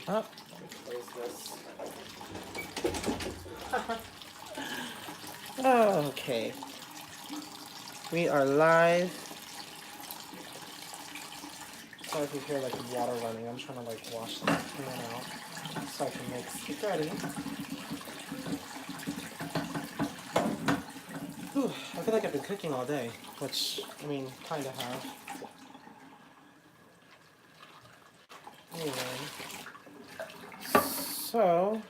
Oh, replace this. Okay. We are live. Sorry if you hear like water running. I'm trying to like wash this pan out so I can make spaghetti. Whew, I feel like I've been cooking all day, which, I mean, kind of have. Anyway, so...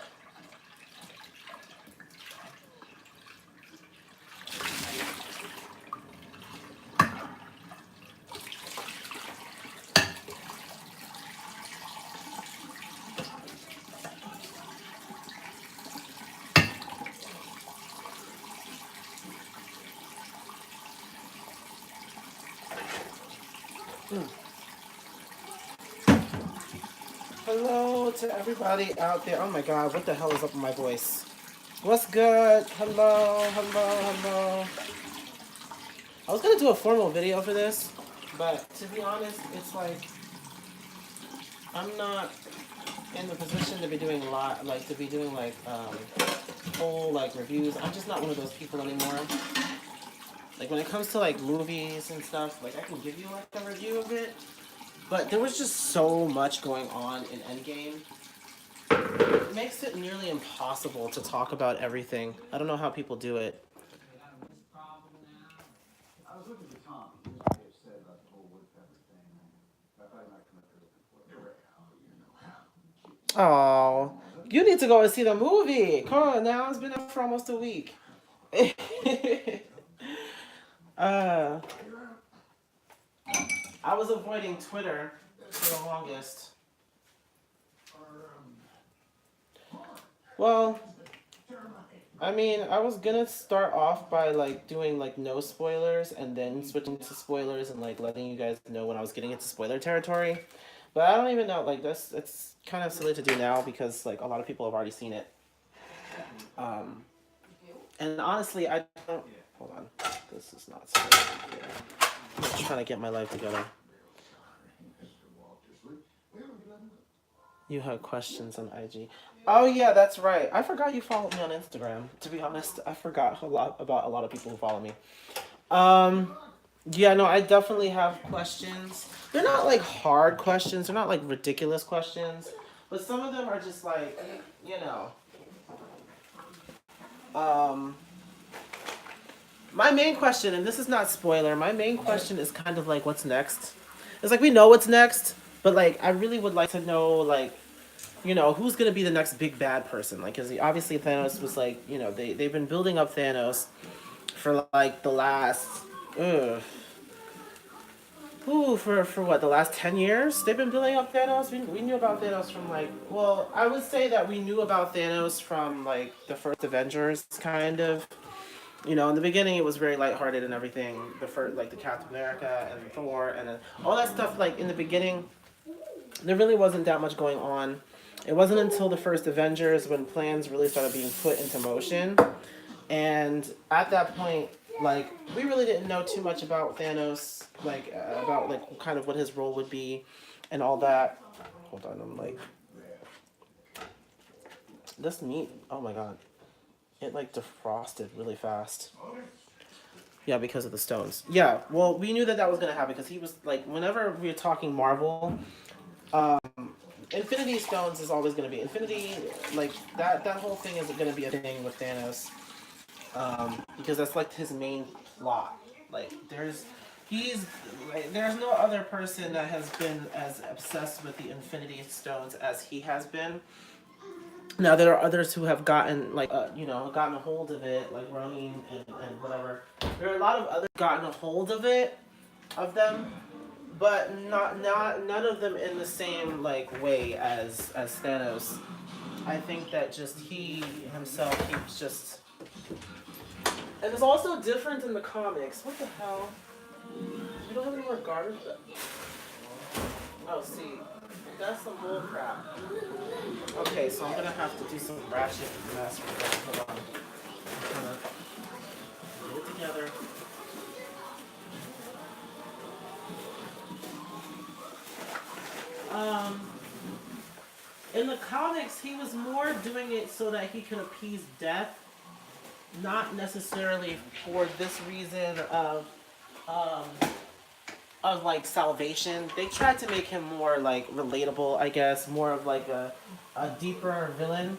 Hello to everybody out there. Oh my god, what the hell is up with my voice? What's good? Hello, hello, hello. I was gonna do a formal video for this, but to be honest, it's like I'm not in the position to be doing whole like reviews. I'm just not one of those people anymore. Like when it comes to like movies and stuff, like I can give you like a review of it, but there was just so much going on in Endgame. It makes it nearly impossible to talk about everything. I don't know how people do it. I was looking for Tom. He was very upset about the whole woodpecker thing. I thought he might come up here before. Oh, you need to go and see the movie. Come on now, it's been up for almost a week. I was avoiding Twitter for the longest. Well, I mean, I was gonna start off by like doing like no spoilers and then switching to spoilers and like letting you guys know when I was getting into spoiler territory. But I don't even know, like it's kind of silly to do now because like a lot of people have already seen it. And honestly, I don't. Hold on, this is not spoiler. I'm just trying to get my life together. You had questions on IG. Oh yeah, that's right. I forgot you followed me on Instagram. To be honest, I forgot a lot about a lot of people who follow me. Yeah, no, I definitely have questions. They're not like hard questions. They're not like ridiculous questions, but some of them are just like, you know. My main question, and this is not spoiler. My main question is kind of like, what's next? It's like we know what's next, but like I really would like to know like, you know, who's gonna be the next big bad person? Like, because obviously Thanos was like, you know, they've been building up Thanos for like the last, for what, the last 10 years? They've been building up Thanos. We knew about Thanos from like, well, I would say that we knew about Thanos from like the first Avengers, kind of. You know, in the beginning it was very lighthearted and everything. The first, like the Captain America and Thor and all that stuff. Like in the beginning, there really wasn't that much going on. It wasn't until the first Avengers when plans really started being put into motion. And at that point, like, we really didn't know too much about Thanos, like, about, like, kind of what his role would be and all that. Hold on, I'm like... This meat, oh my god. It, like, defrosted really fast. Yeah, because of the stones. Yeah, well, we knew that that was going to happen because he was, like, whenever we were talking Marvel, Infinity Stones is always going to be... Infinity, like, that whole thing is going to be a thing with Thanos. Because that's like his main plot. Like there's no other person that has been as obsessed with the Infinity Stones as he has been. Now there are others who have gotten like gotten a hold of it, like Ronin and whatever. There are a lot of others gotten a hold of them, but not none of them in the same like way as Thanos. I think that just he himself keeps just. And it's also different in the comics. What the hell? We don't have any more garbage. Oh, see. That's some bull crap. Okay, so I'm gonna have to do some ratchet mess with that. Hold on. I'm gonna get it together. In the comics, he was more doing it so that he could appease death, not necessarily for this reason um, of like salvation. They tried to make him more like relatable, I guess, more of like a deeper villain.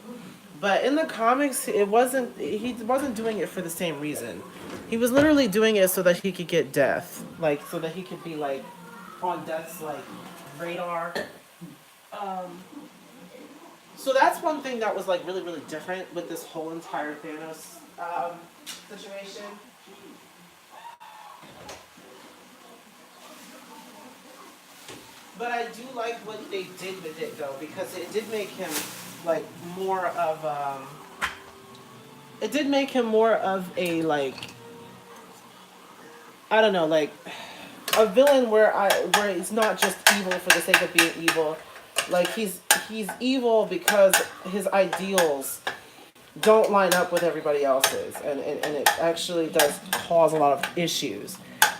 But in the comics, it wasn't. He wasn't doing it for the same reason. He was literally doing it so that he could get death, like so that he could be like on death's like radar. Um, so that's one thing that was like really really different with this whole entire Thanos situation. But I do like what they did with it though, because it did make him like more of it did make him more of a like I don't know, like a villain where it's not just evil for the sake of being evil. Like he's evil because his ideals don't line up with everybody else's, and it actually does cause a lot of issues.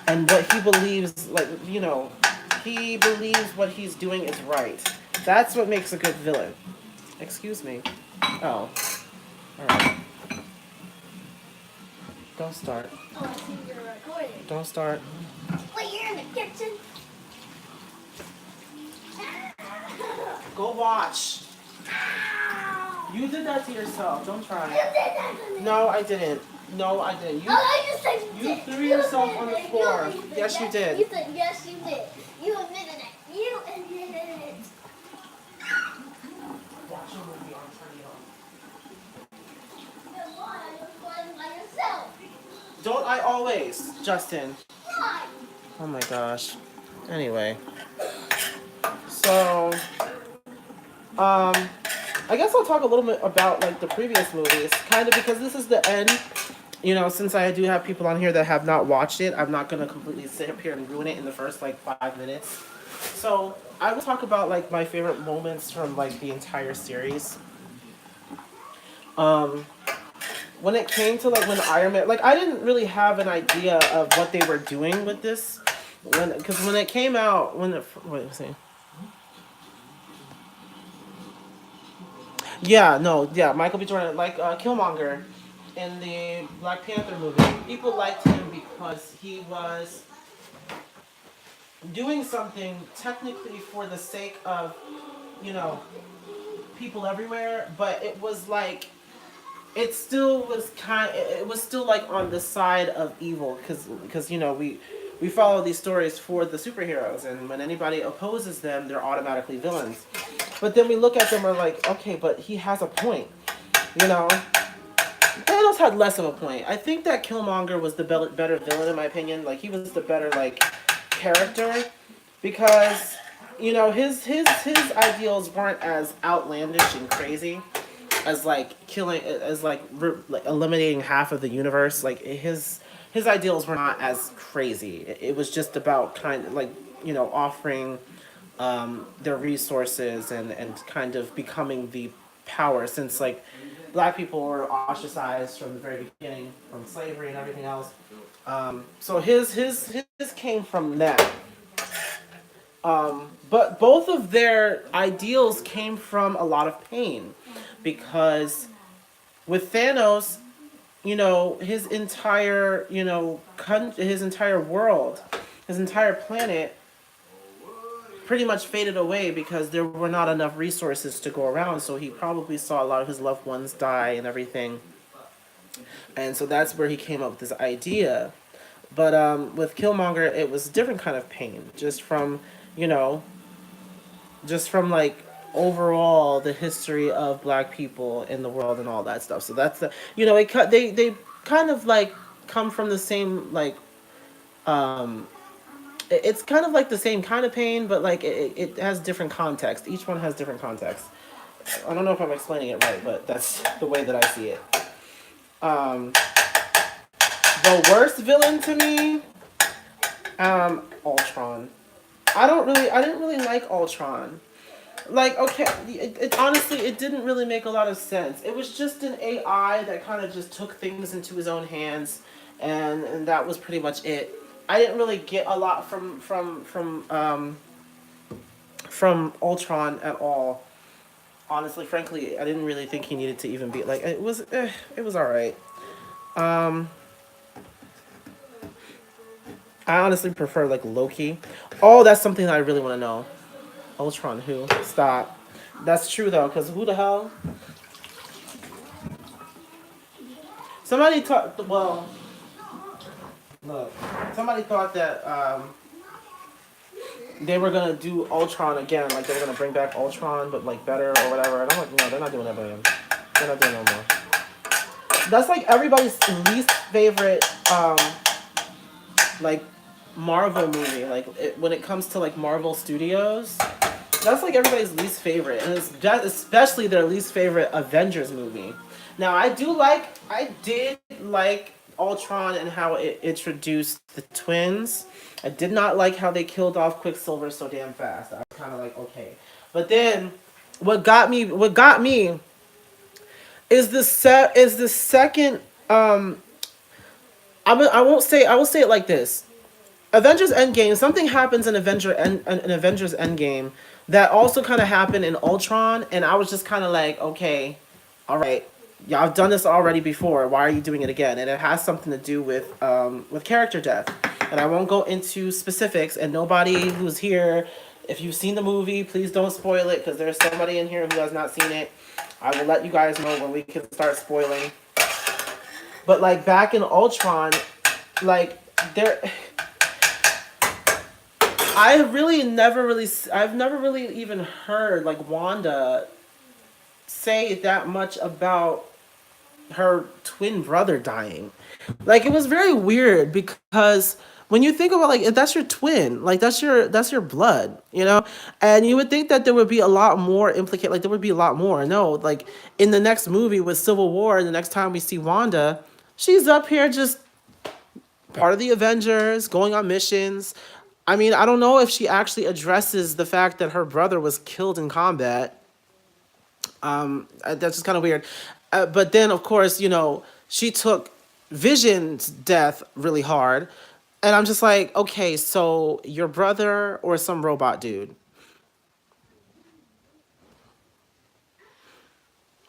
And what he believes, like, he believes what he's doing is right. That's what makes a good villain. Excuse me. Oh. Alright. Don't start. Oh, I see you're recording. Don't start. Wait, you're in the kitchen? Go watch. Ow! You did that to yourself. Don't try. You did that to me. No, I didn't. No, I didn't. I just said You did. threw yourself on the admitted it. floor. You said Yes, you did. You said yes, you did. You admitted it. You admitted it. Watch a movie on turn it on. Then why? You're playing by yourself. Don't I always, Justin? Why? Oh my gosh. Anyway. So, I guess I'll talk a little bit about like the previous movies, kind of because this is the end. Since I do have people on here that have not watched it, I'm not gonna completely sit up here and ruin it in the first like 5 minutes. So I will talk about like my favorite moments from like the entire series. When it came to like when Iron Man, like I didn't really have an idea of what they were doing with this, because when it came out, Michael B. Jordan, like Killmonger in the Black Panther movie. People liked him because he was doing something technically for the sake of, people everywhere, but it was like, it still was it was still like on the side of evil, because we follow these stories for the superheroes, and when anybody opposes them, they're automatically villains. But then we look at them and we're like, okay, but he has a point, Thanos had less of a point. I think that Killmonger was the better villain in my opinion. Like he was the better like character, because his ideals weren't as outlandish and crazy as like eliminating half of the universe. Like his ideals were not as crazy. It was just about kind of like offering their resources and kind of becoming the power, since like black people were ostracized from the very beginning from slavery and everything else. So his came from that. But both of their ideals came from a lot of pain, because with Thanos, his entire, his entire world, his entire planet pretty much faded away because there were not enough resources to go around. So he probably saw a lot of his loved ones die and everything. And so that's where he came up with this idea. But with Killmonger, it was a different kind of pain, just from like overall the history of black people in the world and all that stuff. So that's they kind of like come from the same like it's kind of like the same kind of pain, but like it has different context. Each one has different context. I don't know if I'm explaining it right, but that's the way that I see it. The worst villain to me, Ultron. I didn't really like Ultron. Like, okay, honestly, it didn't really make a lot of sense. It was just an AI that kind of just took things into his own hands, and that was pretty much it. I didn't really get a lot from Ultron at all. Honestly, frankly, I didn't really think he needed to even be like it was all right. Um, I honestly prefer like Loki. Oh, that's something that I really want to know. Ultron, who? Stop. That's true though, because who the hell? Somebody thought. Well, look. Somebody thought that they were gonna do Ultron again, like they were gonna bring back Ultron, but like better or whatever. And I'm like, no, they're not doing that again. They're not doing no more. That's like everybody's least favorite, like Marvel movie. Like when it comes to like Marvel Studios, that's like everybody's least favorite, and it's just especially their least favorite Avengers movie. Now I did like Ultron and how it introduced the twins. I did not like how they killed off Quicksilver so damn fast. I was kind of like okay, but then what got me is the second. I won't say I will say it like this. Avengers Endgame, something happens in Avengers Endgame that also kind of happened in Ultron, and I was just kind of like, okay, all right, y'all have done this already before. Why are you doing it again? And it has something to do with character death, and I won't go into specifics. And nobody who's here, if you've seen the movie, please don't spoil it because there's somebody in here who has not seen it. I will let you guys know when we can start spoiling. But like back in Ultron, like there I've never really even heard like Wanda say that much about her twin brother dying. Like it was very weird because when you think about like if that's your twin, like that's your blood, you know? And you would think that there would be a lot more implicate like there would be a lot more. No, like in the next movie with Civil War, the next time we see Wanda, she's up here just part of the Avengers, going on missions. I mean, I don't know if she actually addresses the fact that her brother was killed in combat. That's just kind of weird. But then, of course, you know, she took Vision's death really hard. And I'm just like, okay, so your brother or some robot dude?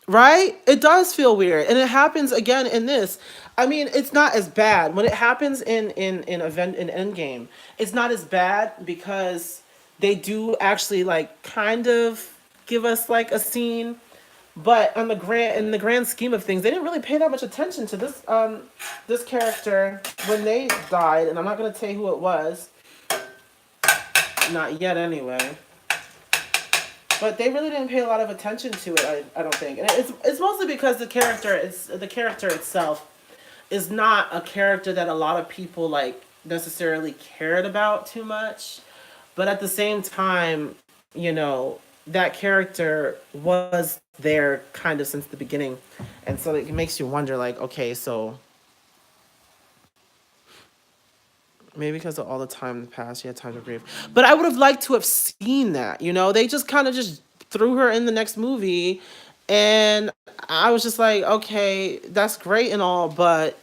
Right? It does feel weird, and it happens again in this. I mean, it's not as bad when it happens in Endgame. It's not as bad because they do actually like kind of give us like a scene, but on the grand in the grand scheme of things, they didn't really pay that much attention to this character when they died, and I'm not gonna tell you who it was, not yet anyway. But they really didn't pay a lot of attention to it. I don't think, and it's mostly because the character itself is not a character that a lot of people like necessarily cared about too much. But at the same time, you know that character was there kind of since the beginning, and so it makes you wonder like, okay, so maybe because of all the time in the past, she had time to grieve. But I would have liked to have seen that. You know, they just kind of just threw her in the next movie, and I was just like, okay, that's great and all, but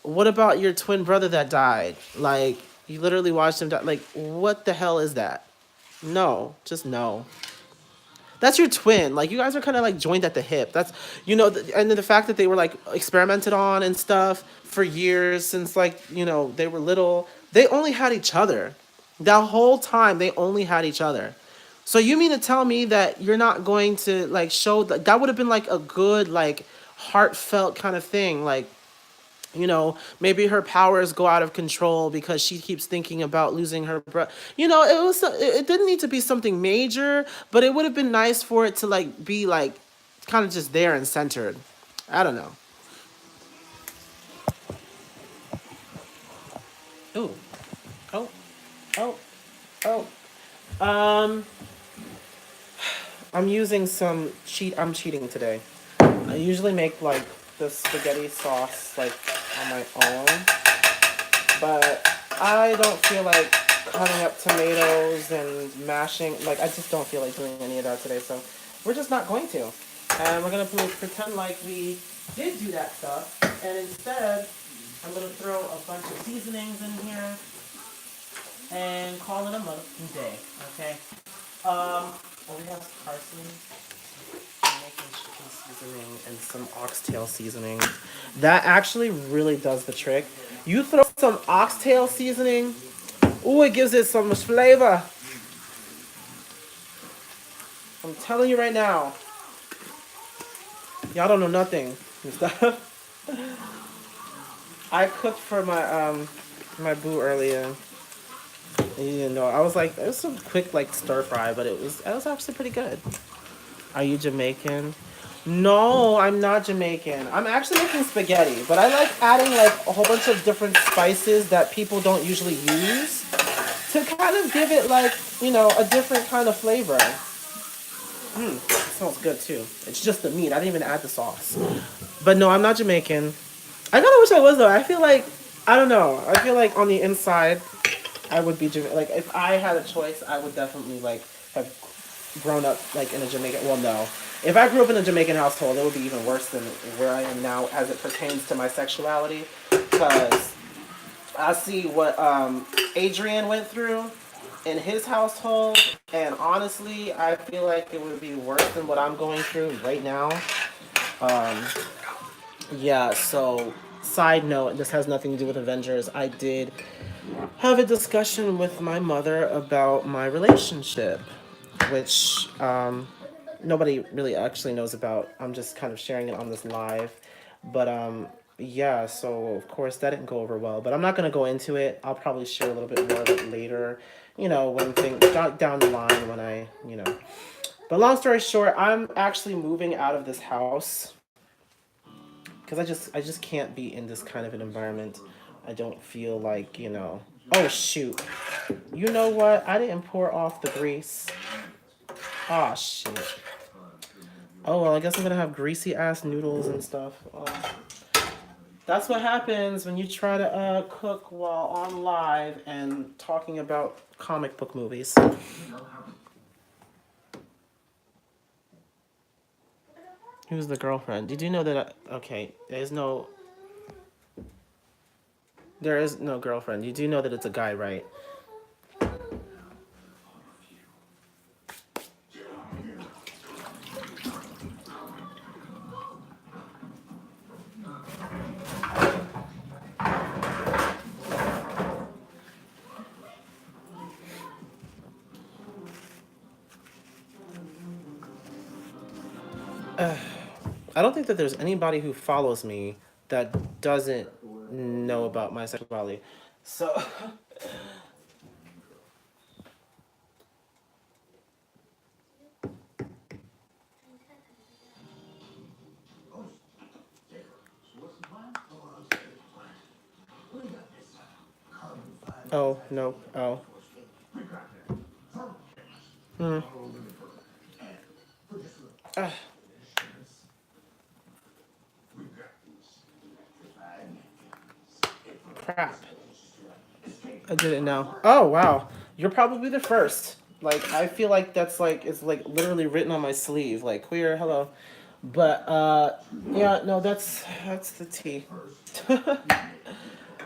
what about your twin brother that died? Like, you literally watched him die. Like, what the hell is that? No, just no. That's your twin. Like you guys are kind of like joined at the hip. That's and then the fact that they were like experimented on and stuff for years since like they were little. They only had each other. That whole time they only had each other. So you mean to tell me that you're not going to like show that would have been like a good like heartfelt kind of thing like maybe her powers go out of control because she keeps thinking about losing her brother. It didn't need to be something major, but it would have been nice for it to like be like kind of just there and centered. I don't know. Ooh. Oh. Oh. Oh. Um I'm using some I'm cheating today. I usually make like the spaghetti sauce like on my own, but I don't feel like cutting up tomatoes and mashing. Like, I just don't feel like doing any of that today, so we're just not going to. And we're going to pretend like we did do that stuff, and instead, I'm going to throw a bunch of seasonings in here and call it a motherfucking day, okay? Oh, we have parsley. seasoning and some oxtail seasoning. That actually really does the trick. You throw some oxtail seasoning, ooh, it gives it so much flavor. I'm telling you right now. Y'all don't know nothing and stuff. I cooked for my boo earlier. You know, I was like, it was some quick like stir fry, but it was actually pretty good. Are you Jamaican? No, I'm not Jamaican. I'm actually making spaghetti, but I like adding like a whole bunch of different spices that people don't usually use to kind of give it like, a different kind of flavor. It smells good too. It's just the meat. I didn't even add the sauce. But no, I'm not Jamaican. I kind of wish I was though. I feel like, I don't know. I feel like on the inside, I would be Jamaican. Like if I had a choice, I would definitely like have grown up like in a Jamaican. Well, no. If I grew up in a Jamaican household, it would be even worse than where I am now as it pertains to my sexuality. Because I see what Adrian went through in his household, and honestly, I feel like it would be worse than what I'm going through right now. Um, yeah, so side note, this has nothing to do with Avengers. I did have a discussion with my mother about my relationship, which nobody really actually knows about. I'm just kind of sharing it on this live. But yeah, so of course that didn't go over well. But I'm not gonna go into it. I'll probably share a little bit more of it later. When things down the line when I. But long story short, I'm actually moving out of this house because I just can't be in this kind of an environment. I don't feel like. Oh shoot! You know what? I didn't pour off the grease. Oh shit. Oh well, I guess I'm gonna have greasy ass noodles and stuff. Oh. That's what happens when you try to cook while on live and talking about comic book movies. Who's the girlfriend? Did you know that? Okay, there is no girlfriend. You do know that it's a guy, right? I don't think that there's anybody who follows me that doesn't know about my sexuality. So, oh no, oh. Hmm. Ah, crap. I didn't know. Oh wow, you're probably the first. Like I feel like that's like it's like literally written on my sleeve, like queer, hello. But yeah, no, that's the tea.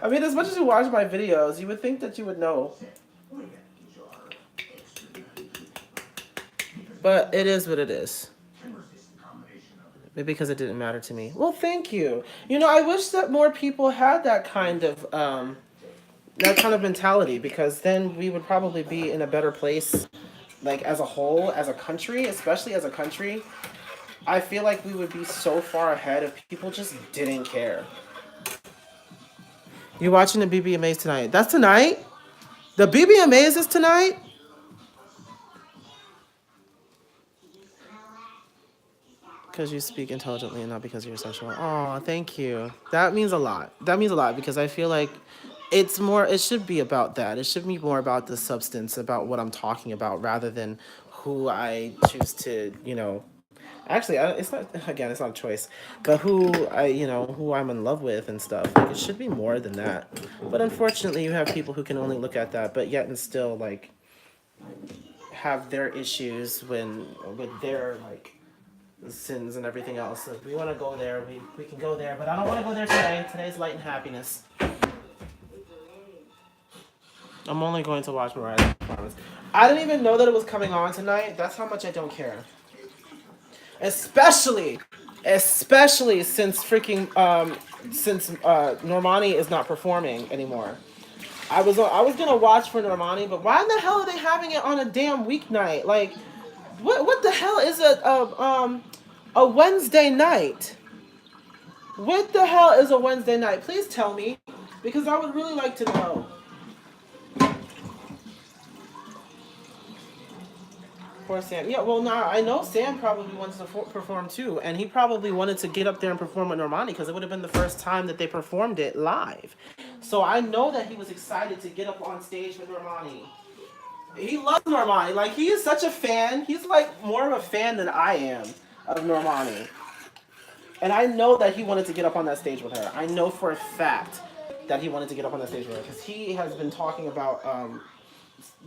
I mean, as much as you watch my videos, you would think that you would know. But it is what it is. Maybe because it didn't matter to me. Well, thank you. I wish that more people had that kind of mentality, because then we would probably be in a better place, like as a whole, as a country, especially as a country. I feel like we would be so far ahead if people just didn't care. You watching the BBMAs tonight? That's tonight? The BBMAs is tonight? Because you speak intelligently and not because you're sexual. Oh, thank you. That means a lot. That means a lot because I feel like it should be about that. It should be more about the substance, about what I'm talking about, rather than who I choose to. Actually, it's not a choice, but who I'm in love with and stuff. Like, it should be more than that. But unfortunately, you have people who can only look at that, but yet and still, like, have their issues with their, like, sins and everything else. If we want to go there, we can go there, but I don't want to go there today. Today's light and happiness. I'm only going to watch Mariah, I promise. I didn't even know that it was coming on tonight. That's how much I don't care. Especially especially since Normani is not performing anymore. I was gonna watch for Normani, but why in the hell are they having it on a damn weeknight? Like, what the hell is a Wednesday night? What the hell is a Wednesday night? Please tell me, because I would really like to know. Poor Sam. Yeah, well, now I know Sam probably wanted to perform too, and he probably wanted to get up there and perform with Normani because it would have been the first time that they performed it live. So I know that he was excited to get up on stage with Normani. He loves Normani. Like, he is such a fan. He's like more of a fan than I am of Normani. And I know that he wanted to get up on that stage with her. I know for a fact that he wanted to get up on that stage with her because he has been talking about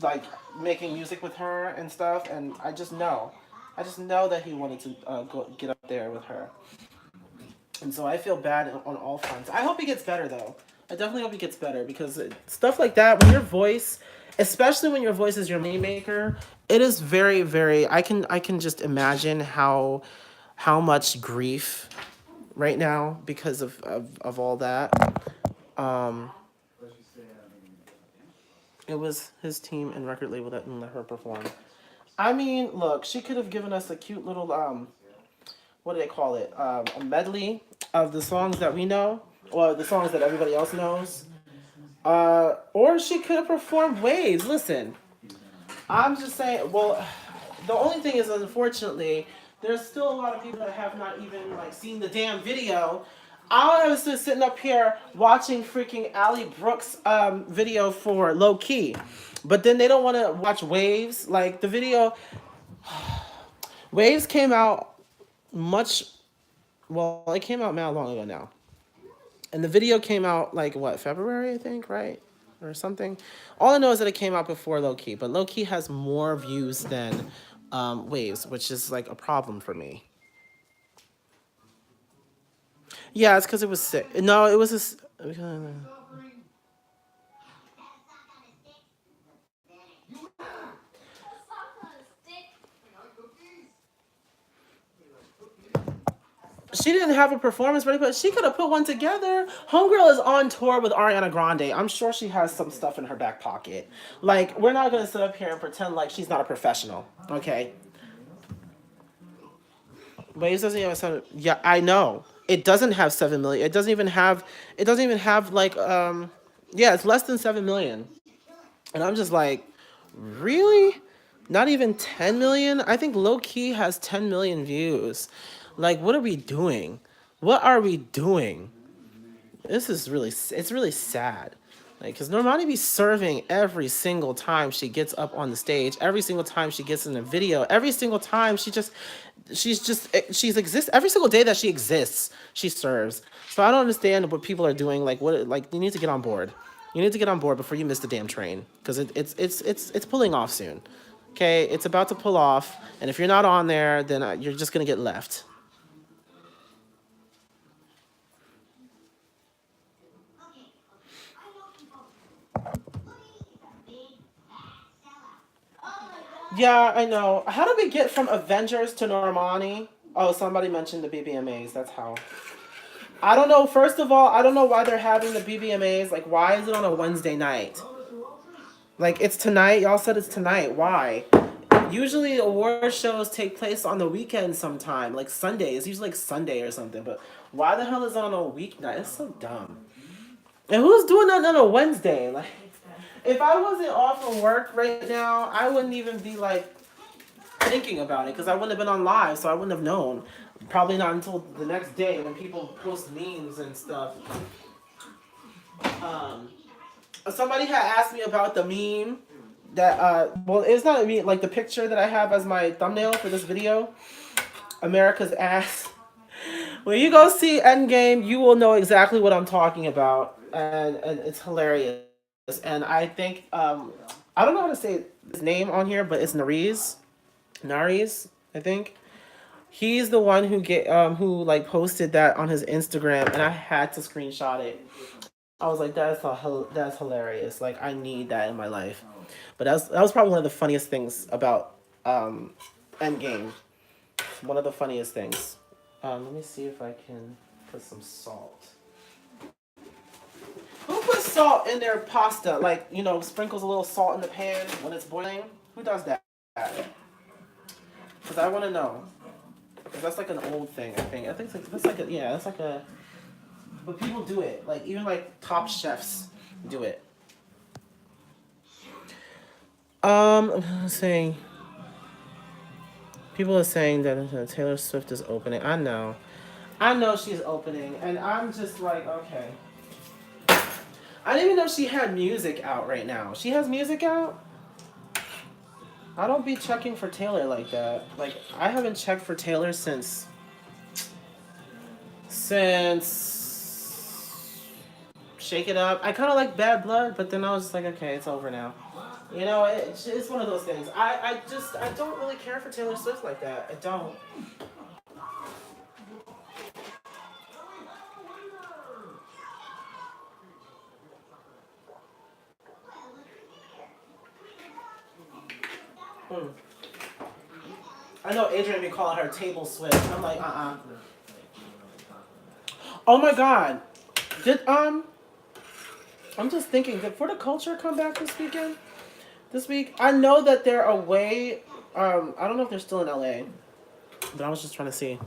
like making music with her and stuff, and I just know that he wanted to go get up there with her, and so I feel bad on all fronts. I hope he gets better though. I definitely hope he gets better because stuff like that, when your voice, especially when your voice is your moneymaker, it is very, very. I can just imagine how much grief right now because of all that. Um, It was his team and record label that didn't let her perform. I mean, look, she could have given us a cute little what do they call it? A medley of the songs that we know, or the songs that everybody else knows. Or she could have performed Waves. Listen, I'm just saying. Well, the only thing is, unfortunately, there's still a lot of people that have not even like seen the damn video. I was just sitting up here watching freaking Ally Brooks' video for Low Key, but then they don't want to watch Waves. Like, the video, Waves came out much. Well, it came out now long ago now, and the video came out like what, February, I think, right, or something. All I know is that it came out before Low Key, but Low Key has more views than Waves, which is like a problem for me. Yeah, it's because it was sick. No, it was a. She didn't have a performance ready, but she could have put one together. Homegirl is on tour with Ariana Grande. I'm sure she has some stuff in her back pocket. Like, we're not going to sit up here and pretend like she's not a professional, okay? Waves doesn't have 7. Yeah, I know. It doesn't have 7 million. It doesn't even have. It doesn't even have like. Yeah, it's less than 7 million. And I'm just like, really? Not even 10 million? I think Low Key has 10 million views. Like, what are we doing? What are we doing? This is really, it's really sad. Like, because Normani be serving every single time she gets up on the stage, every single time she gets in a video, every single time she's exists, every single day that she exists, she serves. So I don't understand what people are doing. Like, you need to get on board. You need to get on board before you miss the damn train, because it's pulling off soon. Okay, it's about to pull off, and if you're not on there, then you're just gonna get left. Yeah, I know. How did we get from Avengers to Normani? Oh, somebody mentioned the BBMAs. That's how. I don't know. First of all, I don't know why they're having the BBMAs. Like, why is it on a Wednesday night? Like, it's tonight. Y'all said it's tonight. Why? Usually award shows take place on the weekend sometime, like Sunday. It's usually like Sunday or something. But why the hell is it on a weeknight? It's so dumb. And who's doing that on a Wednesday? Like, if I wasn't off of work right now, I wouldn't even be like thinking about it because I wouldn't have been on live, so I wouldn't have known. Probably not until the next day when people post memes and stuff. Somebody had asked me about the meme that well, it's not a meme, like the picture that I have as my thumbnail for this video. America's ass. When you go see Endgame, you will know exactly what I'm talking about, and it's hilarious. And I think I don't know how to say his name on here, but it's Nariz, I think. He's the one who like posted that on his Instagram, and I had to screenshot it. I was like, that's hilarious. Like, I need that in my life. But that was probably one of the funniest things about Endgame. One of the funniest things. Let me see if I can put some salt. Who puts salt in their pasta? Like, sprinkles a little salt in the pan when it's boiling? Who does that? Because I want to know. Because that's like an old thing, I think. I think that's like a. But people do it. Like, even like top chefs do it. I'm saying. People are saying that Taylor Swift is opening. I know. I know she's opening. And I'm just like, okay. I didn't even know she had music out right now. She has music out? I don't be checking for Taylor like that. Like, I haven't checked for Taylor since Shake It Up. I kind of like Bad Blood, but then I was just like, okay, it's over now. It's one of those things. I don't really care for Taylor Swift like that. I don't. Hmm. I know Adrian be calling her Table Swift. I'm like, Oh my God. Did I'm just thinking, did For the Culture come back this weekend? This week? I know that they're away. I don't know if they're still in LA, but I was just trying to see.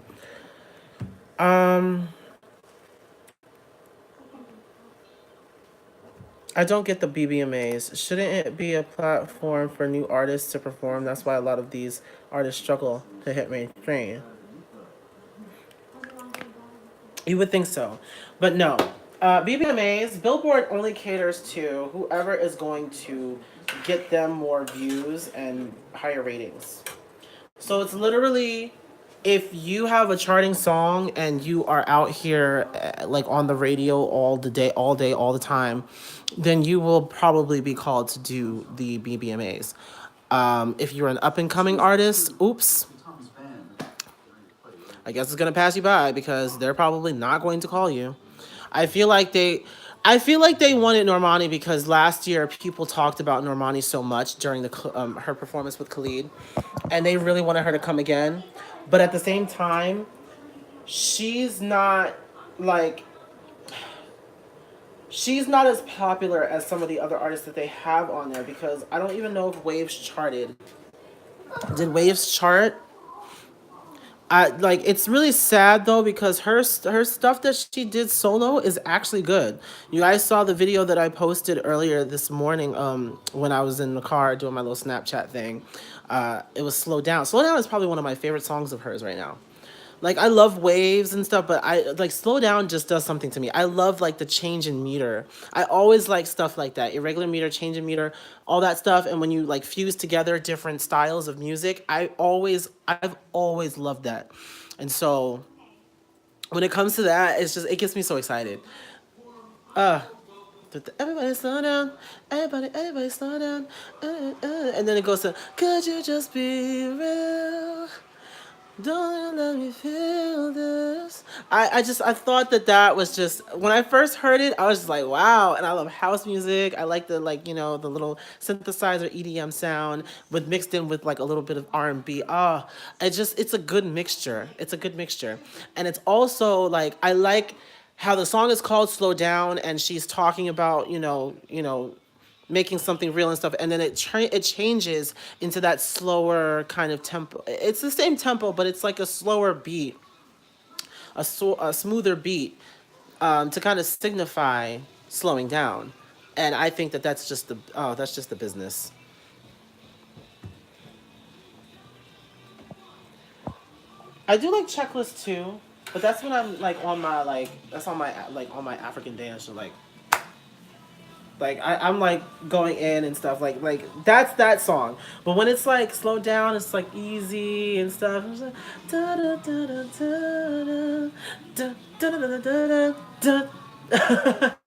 I don't get the BBMAs. Shouldn't it be a platform for new artists to perform? That's why a lot of these artists struggle to hit mainstream. You would think so, but no. BBMAs, Billboard only caters to whoever is going to get them more views and higher ratings. So it's literally, if you have a charting song and you are out here like on the radio all day, all the time, then you will probably be called to do the BBMAs. If you're an up and coming artist, oops, I guess it's gonna pass you by because they're probably not going to call you. I feel like they I feel like they wanted Normani because last year people talked about Normani so much during her performance with Khalid, and they really wanted her to come again. But at the same time, she's not like she's not as popular as some of the other artists that they have on there because I don't even know if Waves charted. Did Waves chart? It's really sad though because her stuff that she did solo is actually good. You guys saw the video that I posted earlier this morning when I was in the car doing my little Snapchat thing. It was Slow Down. Slow Down is probably one of my favorite songs of hers right now. Like I love Waves and stuff, but I like Slow Down just does something to me. I love like the change in meter. I always like stuff like that. Irregular meter, change in meter, all that stuff. And when you like fuse together different styles of music, I've always loved that. And so when it comes to that, it gets me so excited. Uh Everybody slow down, everybody slow down, and then it goes to, could you just be real? Don't let me feel this. I thought that was just when I first heard it, I was just like, wow. And I love house music. I like the the little synthesizer EDM sound with mixed in with like a little bit of R&B. It's a good mixture. It's a good mixture. And it's also like I like how the song is called Slow Down and she's talking about, making something real and stuff, and then it changes into that slower kind of tempo. It's the same tempo, but it's like a slower beat, a smoother beat, to kind of signify slowing down. And I think that's just the business. I do like checklists too, but that's when I'm like on my that's on my African dance or I'm like going in and stuff that's that song. But when it's like slow down, it's like easy and stuff. It's like, da, da, da, da, da, da, da, da, da, da, da.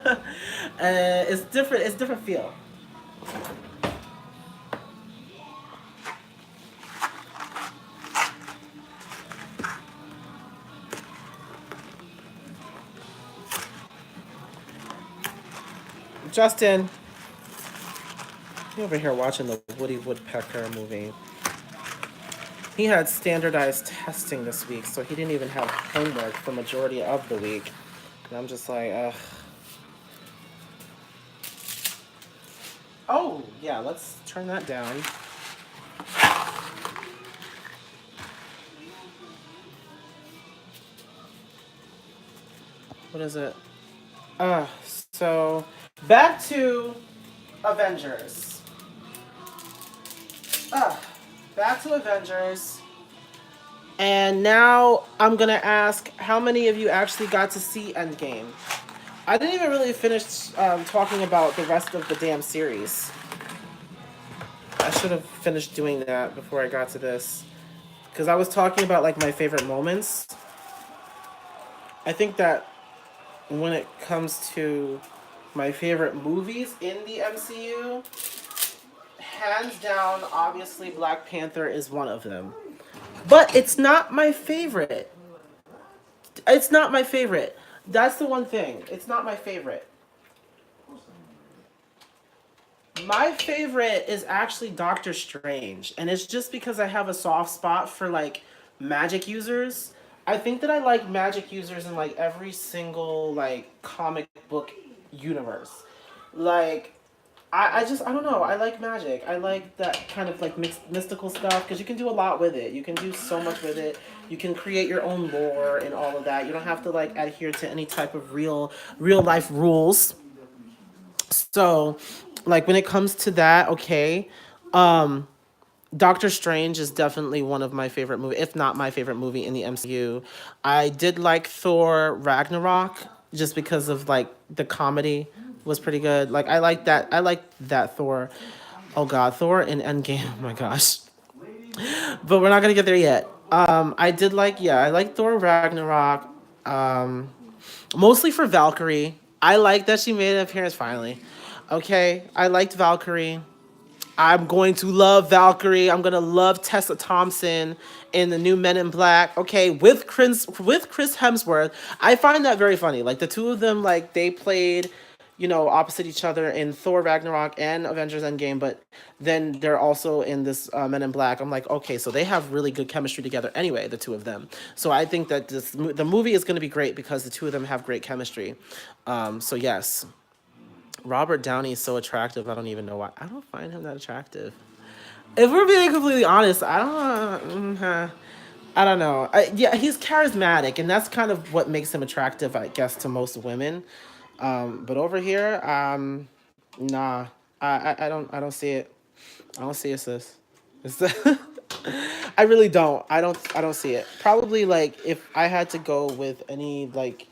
It's different. It's different feel. Justin, you over here watching the Woody Woodpecker movie. He had standardized testing this week, so he didn't even have homework for majority of the week. And I'm just like, ugh. Oh, yeah, let's turn that down. What is it? So back to Avengers. Uh, Back to Avengers. And now I'm gonna ask how many of you actually got to see Endgame? I didn't even really finish talking about the rest of the damn series. I should have finished doing that before I got to this. Because I was talking about like my favorite moments. I think that when it comes to my favorite movies in the MCU, hands down, obviously Black Panther is one of them. But it's not my favorite. It's not my favorite. That's the one thing. It's not my favorite. My favorite is actually Doctor Strange, and it's just because I have a soft spot for like magic users. I think that I like magic users in like every single like comic book universe. Like I don't know. I like magic. I like that kind of like mixed mystical stuff because you can do a lot with it. You can do so much with it. You can create your own lore and all of that. You don't have to like adhere to any type of real life rules. So, like when it comes to that, okay, um, Doctor Strange is definitely one of my favorite movies, if not my favorite movie in the MCU. I did like Thor Ragnarok just because of like the comedy was pretty good. Like I like that. I like that Thor. Oh God, Thor in Endgame. Oh my gosh. But we're not gonna get there yet. I did like I like Thor Ragnarok. Um, Mostly for Valkyrie. I like that she made an appearance finally. Okay, I liked Valkyrie. I'm going to love Valkyrie. I'm gonna love Tessa Thompson in the new Men in Black. Okay, with Chris Hemsworth. I find that very funny. Like the two of them, like they played, opposite each other in Thor Ragnarok and Avengers Endgame, but then they're also in this Men in Black. I'm like, okay, so they have really good chemistry together. Anyway, the two of them. So I think that the movie is going to be great because the two of them have great chemistry. So yes, Robert Downey is so attractive. I don't even know why. I don't find him that attractive. If we're being completely honest, I don't know. Yeah, he's charismatic, and that's kind of what makes him attractive, I guess, to most women. But over here, nah, I don't see it. I don't see it, sis. It's- I really don't. I don't see it. Probably like if I had to go with any like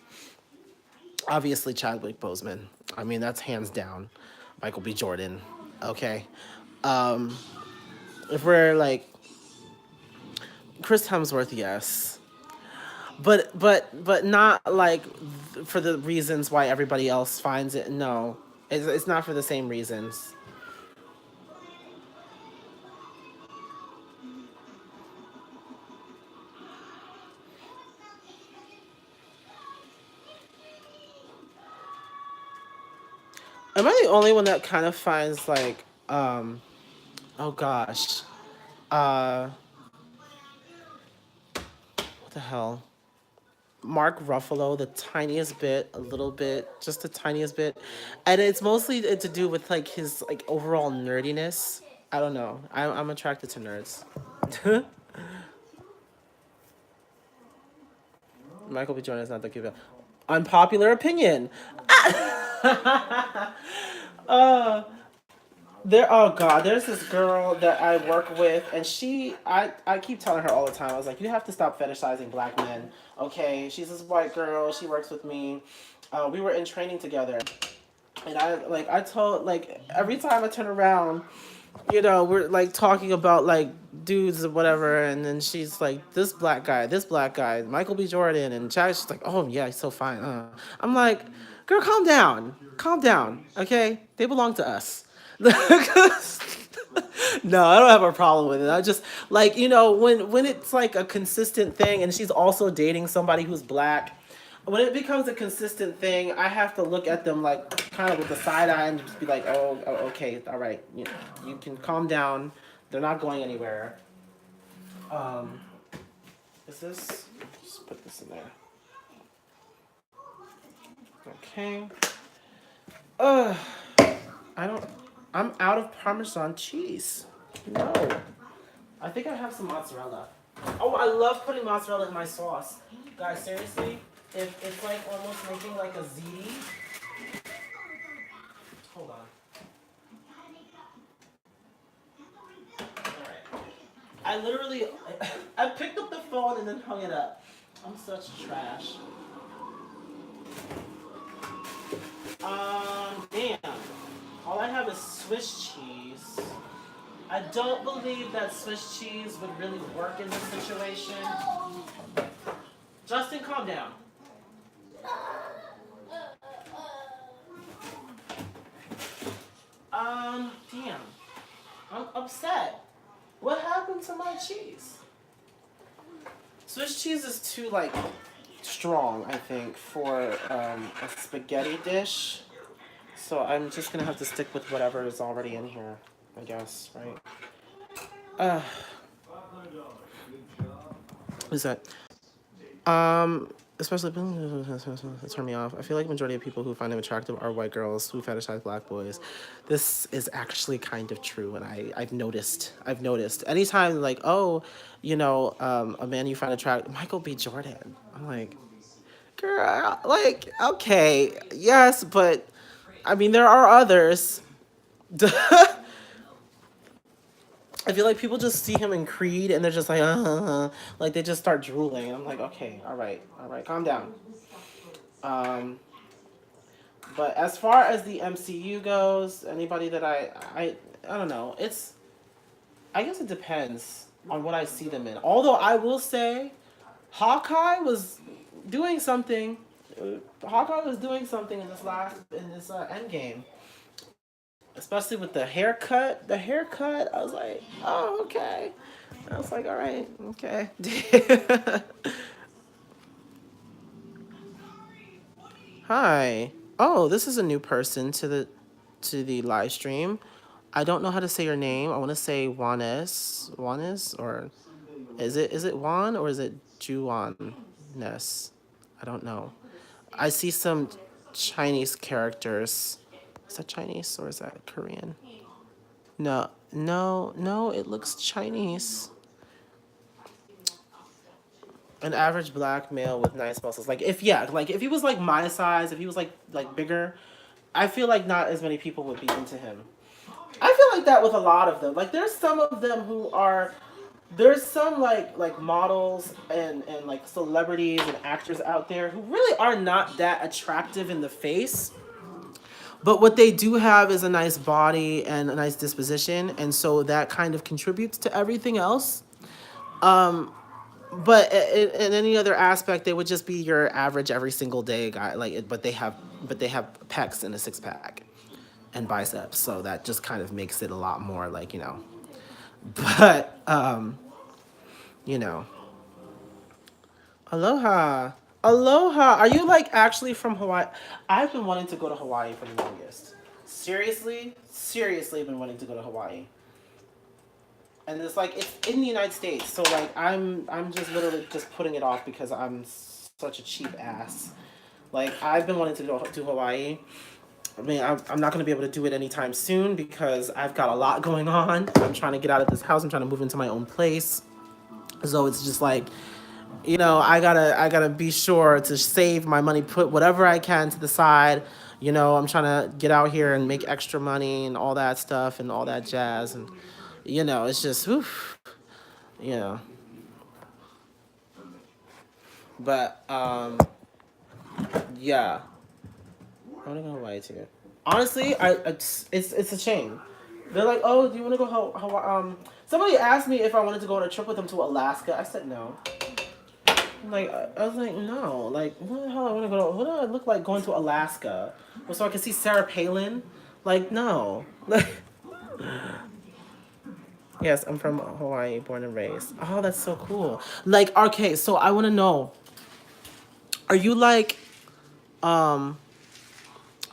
obviously Chadwick Boseman. I mean that's hands down. Michael B. Jordan. Okay. Um, if we're like Chris Hemsworth, yes. But not like for the reasons why everybody else finds it. No, it's not for the same reasons. Am I the only one that kind of finds like oh gosh, uh what the hell? Mark Ruffalo, the tiniest bit, a little bit, just the tiniest bit, and it's mostly to do with like his like overall nerdiness. I don't know. I'm attracted to nerds. Michael B. Jordan is not that cute. Unpopular opinion. uh, oh god, there's this girl that I work with, and I keep telling her all the time. I was like, you have to stop fetishizing black men. Okay, she's this white girl. She works with me. We were in training together, and I told like every time I turn around, we're like talking about like dudes or whatever, and then she's like, this black guy, Michael B. Jordan, and she's like, oh yeah, he's so fine. I'm like, girl, calm down, okay? They belong to us. No, I don't have a problem with it. I just like when it's like a consistent thing, and she's also dating somebody who's black. When it becomes a consistent thing, I have to look at them like kind of with a side eye and just be like, okay, all right, you can calm down. They're not going anywhere. Um, is this? Just put this in there. Okay. Uh, I don't. I'm out of Parmesan cheese. No. I think I have some mozzarella. Oh, I love putting mozzarella in my sauce. Guys, seriously, if it's like almost making like a ziti. Hold on. Alright. I literally, I picked up the phone and then hung it up. I'm such trash. Damn. All I have is Swiss cheese. I don't believe that Swiss cheese would really work in this situation. Justin, calm down. Damn. I'm upset. What happened to my cheese? Swiss cheese is too, like, strong, I think, for a spaghetti dish. So I'm just gonna have to stick with whatever is already in here, I guess, right? Who's that? Especially it turned me off. I feel like majority of people who find him attractive are white girls who fetishize black boys. This is actually kind of true, and I've noticed. Anytime like, oh, a man you find attractive, Michael B. Jordan. I'm like, girl, like, okay, yes, but I mean there are others. I feel like people just see him in Creed and they're just like, like they just start drooling. And I'm like, okay, all right, calm down. But as far as the MCU goes, anybody that I don't know. I guess it depends on what I see them in. Although I will say, Hawkeye was doing something. Hawkeye was doing something in this Endgame. Especially with the haircut. I was like, oh, okay. I was like, all right, okay. Hi. Oh, this is a new person to the live stream. I don't know how to say your name. I want to say Juanes, or is it Juan or is it Juan Ness? I don't know. I see some Chinese characters. Is that Chinese or is that Korean? No, it looks Chinese. An average black male with nice muscles. Like if he was like my size, if he was like bigger, I feel like not as many people would be into him. I feel like that with a lot of them. Like there's some of them who are there's some like models and like celebrities and actors out there who really are not that attractive in the face. But what they do have is a nice body and a nice disposition, and so that kind of contributes to everything else. But in any other aspect, they would just be your average every single day guy. But they have pecs and a six pack and biceps, so that just kind of makes it a lot more like But you know, aloha. Aloha. Are you like actually from Hawaii? I've been wanting to go to Hawaii for the longest. Seriously, been wanting to go to Hawaii. And it's like it's in the United States, so like I'm just literally just putting it off because I'm such a cheap ass. Like I've been wanting to go to Hawaii. I mean, I'm not going to be able to do it anytime soon because I've got a lot going on. I'm trying to get out of this house. I'm trying to move into my own place. So it's just like, I gotta be sure to save my money, put whatever I can to the side. I'm trying to get out here and make extra money and all that stuff and all that jazz. And, it's just, oof, But, yeah. I want to go to Hawaii too. Honestly, it's a shame. They're like, oh, do you want to go Hawaii? Somebody asked me if I wanted to go on a trip with them to Alaska. I said no. Like I was like, no. Like, what the hell I want to go? What do I look like going to Alaska? Well, so I can see Sarah Palin? Like, no. Like, yes, I'm from Hawaii, born and raised. Oh, that's so cool. Like, okay, so I want to know. Are you like, Are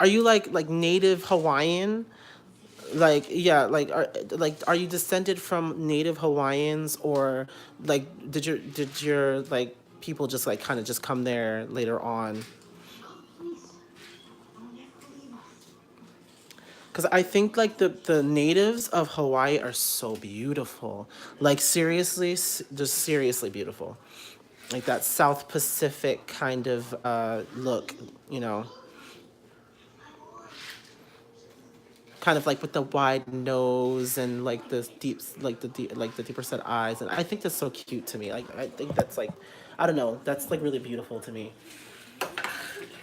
you like native Hawaiian? Like, yeah, are you descended from native Hawaiians, or like did your like people just like kind of just come there later on? Because I think like the natives of Hawaii are so beautiful, like seriously, just seriously beautiful, like that South Pacific kind of look, you know, kind of like with the wide nose and like the deep, like the deeper set eyes, and I think that's so cute to me. Like I think that's like, I don't know, that's like really beautiful to me.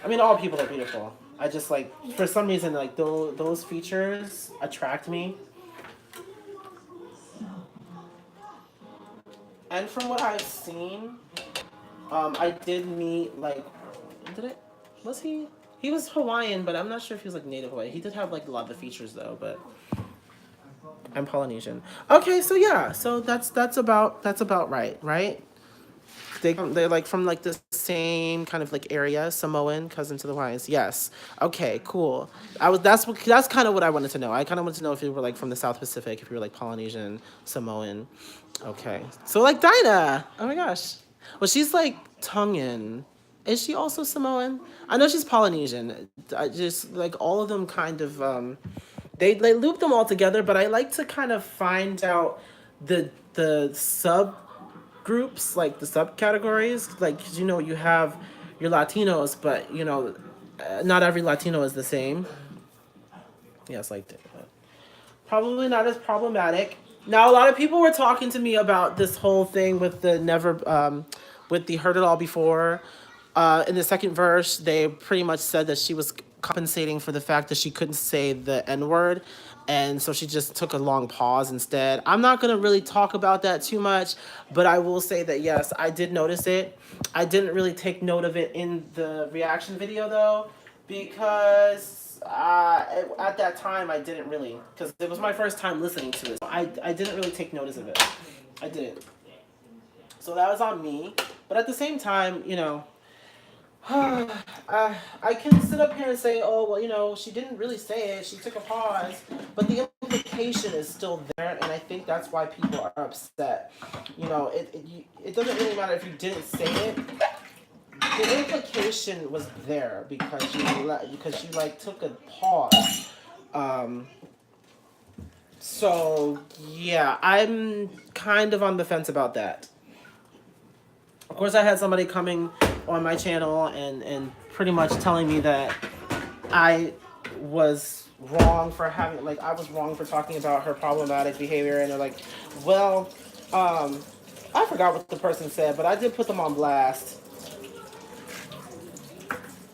I mean, all people are beautiful. I just like, for some reason, like those features attract me. And from what I've seen, I did meet like, did it? Was he? He was Hawaiian, but I'm not sure if he was like native Hawaiian. He did have like a lot of the features though, but I'm Polynesian. Okay, so yeah, so that's about right, right? They're like from like the same kind of like area, Samoan, cousin to the Hawaiians. Yes. Okay, cool. That's kind of what I wanted to know. I kind of wanted to know if you were like from the South Pacific, if you were like Polynesian, Samoan. Okay. So like Dinah. Oh my gosh. Well, she's like Tongan. Is she also Samoan? I know she's Polynesian. I just like all of them kind of they loop them all together, but I like to kind of find out the sub groups, like the subcategories, like 'cause, you know, you have your Latinos, but you know, not every Latino is the same. Yes, like probably not as problematic. Now, a lot of people were talking to me about this whole thing with the never, with the heard it all before. In the second verse, they pretty much said that she was compensating for the fact that she couldn't say the N word. And so she just took a long pause instead. I'm not going to really talk about that too much, but I will say that yes, I did notice it. I didn't really take note of it in the reaction video though, because at that time I didn't really, because it was my first time listening to it. I didn't really take notice of it. I didn't. So that was on me. But at the same time, you know, I can sit up here and say, oh, well, you know, she didn't really say it. She took a pause. But the implication is still there, and I think that's why people are upset. You know, it doesn't really matter if you didn't say it. The implication was there because you like took a pause. So yeah, I'm kind of on the fence about that. Of course, I had somebody coming on my channel and pretty much telling me that I was wrong for having, like, I was wrong for talking about her problematic behavior, and they're like, well, I forgot what the person said, but I did put them on blast.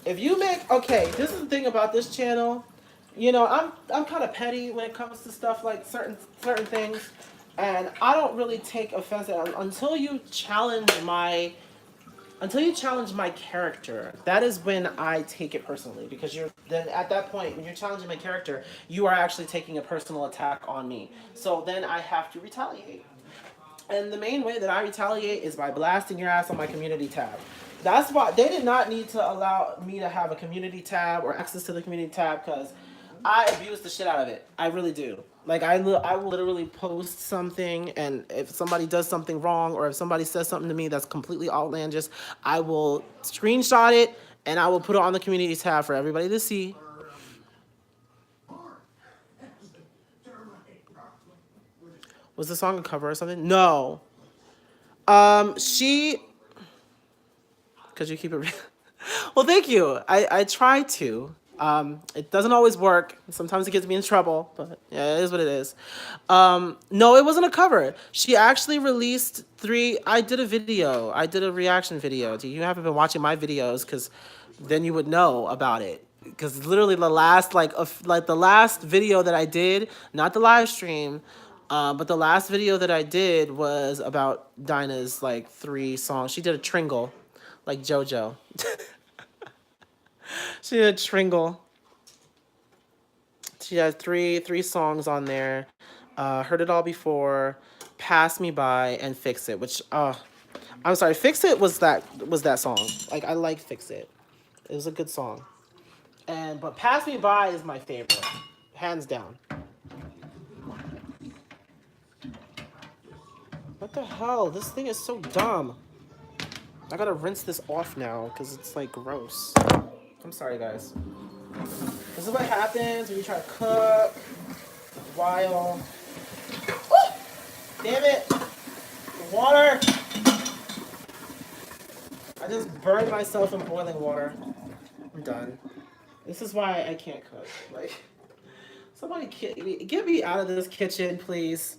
If you make, okay, this is the thing about this channel. You know, I'm kind of petty when it comes to stuff like certain things, and I don't really take offense at, until you challenge my character. That is when I take it personally, because you're then at that point when you're challenging my character, you are actually taking a personal attack on me. So then I have to retaliate. And the main way that I retaliate is by blasting your ass on my community tab. That's why they did not need to allow me to have a community tab or access to the community tab, because I abuse the shit out of it. I really do. Like, I will literally post something, and if somebody does something wrong, or if somebody says something to me that's completely outlandish, I will screenshot it, and I will put it on the community tab for everybody to see. Was the song a cover or something? No. She... Could you keep it real? Well, thank you. I try to. It doesn't always work. Sometimes it gets me in trouble, but yeah, it is what it is. No, it wasn't a cover. She actually released 3. I did a video. I did a reaction video. You haven't been watching my videos, because then you would know about it. Because literally the last the last video that I did, not the live stream, but the last video that I did was about Dinah's like 3 songs. She did a tringle, like JoJo. She did a tringle. She has three songs on there. Heard It All Before, Pass Me By, and Fix It. Which I'm sorry, Fix It was that song. Like, I like Fix It. It was a good song. But Pass Me By is my favorite, hands down. What the hell? This thing is so dumb. I gotta rinse this off now because it's like gross. I'm sorry, guys. This is what happens when you try to cook while. Oh! Damn it! The water! I just burned myself in boiling water. I'm done. This is why I can't cook. Like, somebody get me out of this kitchen, please.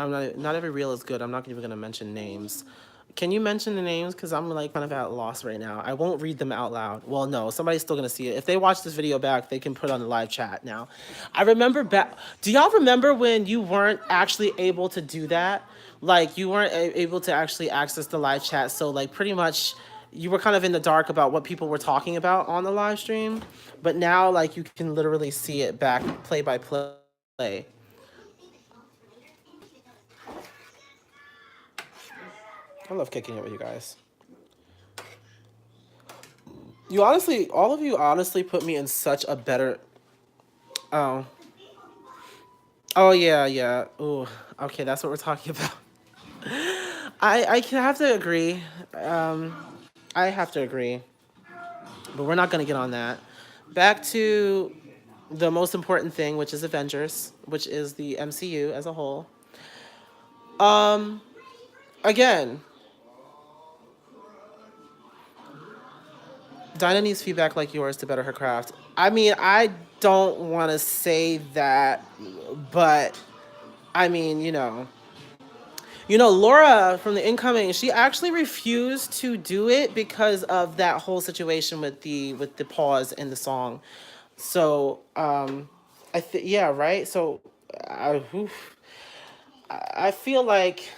I'm not every reel is good. I'm not even gonna mention names. Can you mention the names? Because I'm like kind of at a loss right now. I won't read them out loud. Well, no, somebody's still gonna see it. If they watch this video back, they can put it on the live chat now. I remember back. Do y'all remember when you weren't actually able to do that? Like you weren't able to actually access the live chat. So like pretty much you were kind of in the dark about what people were talking about on the live stream. But now like you can literally see it back play by play. I love kicking it with you guys. You honestly, all of you honestly put me in such a better... Oh. Oh, yeah. Ooh, okay, that's what we're talking about. I can have to agree. I have to agree. But we're not going to get on that. Back to the most important thing, which is Avengers, which is the MCU as a whole. Again... Dinah needs feedback like yours to better her craft. I mean, I don't want to say that, but I mean, Laura from the Incoming, she actually refused to do it because of that whole situation with the pause in the song. So, yeah, right. So, I feel like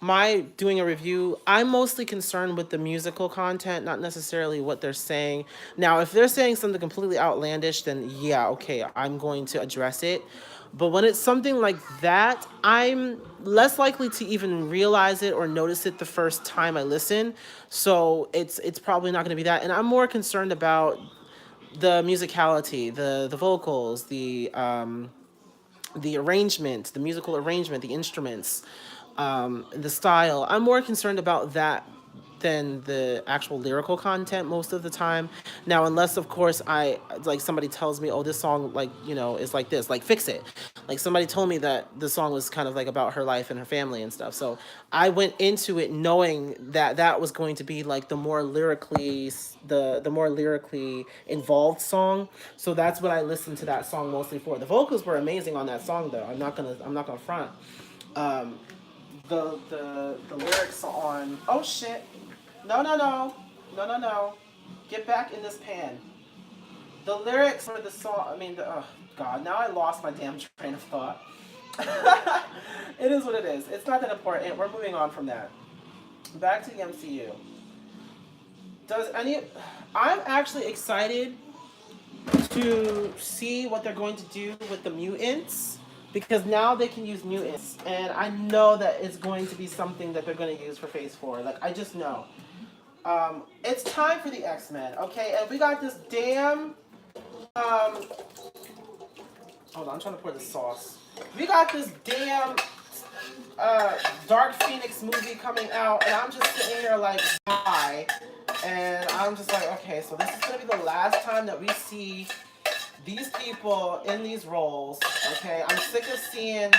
my doing a review, I'm mostly concerned with the musical content, not necessarily what they're saying. Now, if they're saying something completely outlandish, then yeah, okay, I'm going to address it. But when it's something like that, I'm less likely to even realize it or notice it the first time I listen. So it's probably not going to be that. And I'm more concerned about the musicality, the vocals, the arrangement, the musical arrangement, the instruments, the style. I'm more concerned about that than the actual lyrical content most of the time. Now, unless of course somebody tells me, oh, this song is like this, like Fix It. Like somebody told me that the song was kind of like about her life and her family and stuff. So I went into it knowing that that was going to be like the more lyrically involved song. So that's what I listened to that song mostly for. The vocals were amazing on that song though. I'm not gonna front. The lyrics on... Oh shit. No. Get back in this pan. The lyrics for the song, oh god, now I lost my damn train of thought. It is what it is. It's not that important. We're moving on from that. Back to the MCU. I'm actually excited to see what they're going to do with the mutants, because now they can use mutants, and I know that it's going to be something that they're going to use for Phase 4. Like, I just know. It's time for the X-Men, okay? And we got this damn... Hold on, I'm trying to pour the sauce. We got this damn Dark Phoenix movie coming out, and I'm just sitting here like, why? And I'm just like, okay, so this is going to be the last time that we see these people in these roles, okay? I'm sick of seeing...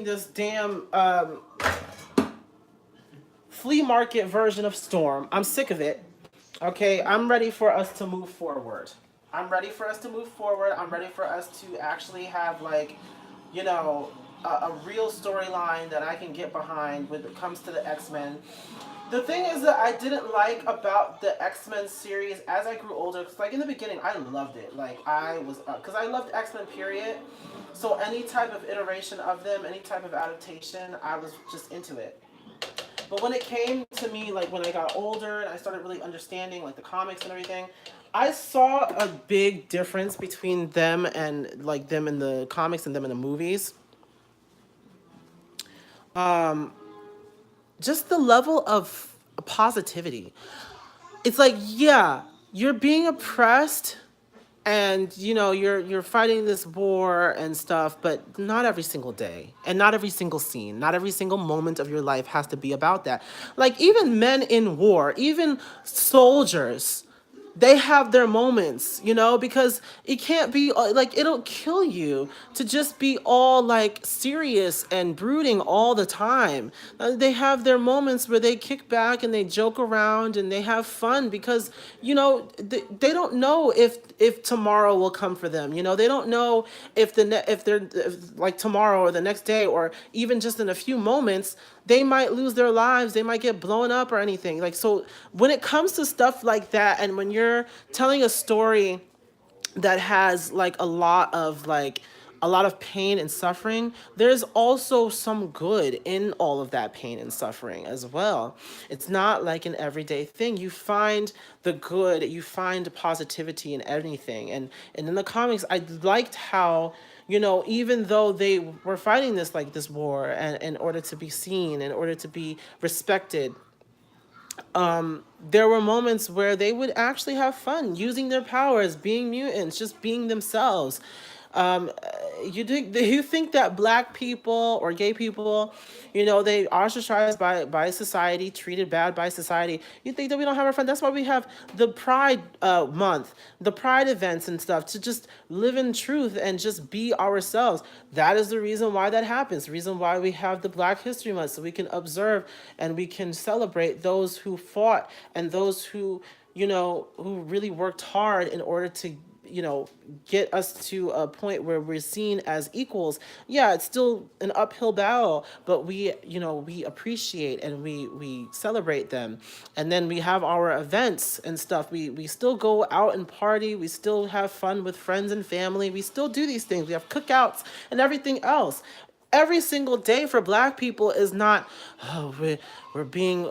this damn flea market version of Storm. I'm sick of it. Okay, I'm ready for us to move forward. I'm ready for us to actually have, like, a real storyline that I can get behind when it comes to the X-Men. The thing is that I didn't like about the X-Men series as I grew older, because, like, in the beginning, I loved it. Like, because I loved X-Men, period. So any type of iteration of them, any type of adaptation, I was just into it. But when it came to me, like, when I got older and I started really understanding, like, the comics and everything, I saw a big difference between them and, like, them in the comics and them in the movies. Just the level of positivity. It's like, yeah, you're being oppressed, and you're fighting this war and stuff, but not every single day, and not every single scene, not every single moment of your life has to be about that. Like, even men in war, even soldiers, they have their moments, because it can't be like, it'll kill you to just be all like serious and brooding all the time. They have their moments where they kick back and they joke around and they have fun, because they don't know if tomorrow will come for them. They don't know if like tomorrow or the next day, or even just in a few moments, they might lose their lives, they might get blown up or anything. Like, so when it comes to stuff like that, and when you're telling a story that has like a lot of pain and suffering, there's also some good in all of that pain and suffering as well. It's not like an everyday thing. You find the good, you find positivity in anything. And in the comics, I liked how, even though they were fighting this war, and in order to be seen, in order to be respected, there were moments where they would actually have fun using their powers, being mutants, just being themselves. Um, do you think that black people or gay people, they ostracized by society, treated bad by society? You think that we don't have our fun? That's why we have the Pride month, the Pride events and stuff, to just live in truth and just be ourselves. That is the reason why that happens. The reason why we have the Black History Month, so we can observe and we can celebrate those who fought, and those who really worked hard in order to get us to a point where we're seen as equals. Yeah, it's still an uphill battle, but we appreciate and we celebrate them. And then we have our events and stuff. We still go out and party, we still have fun with friends and family, we still do these things, we have cookouts and everything else. Every single day for black people is not, oh, we're being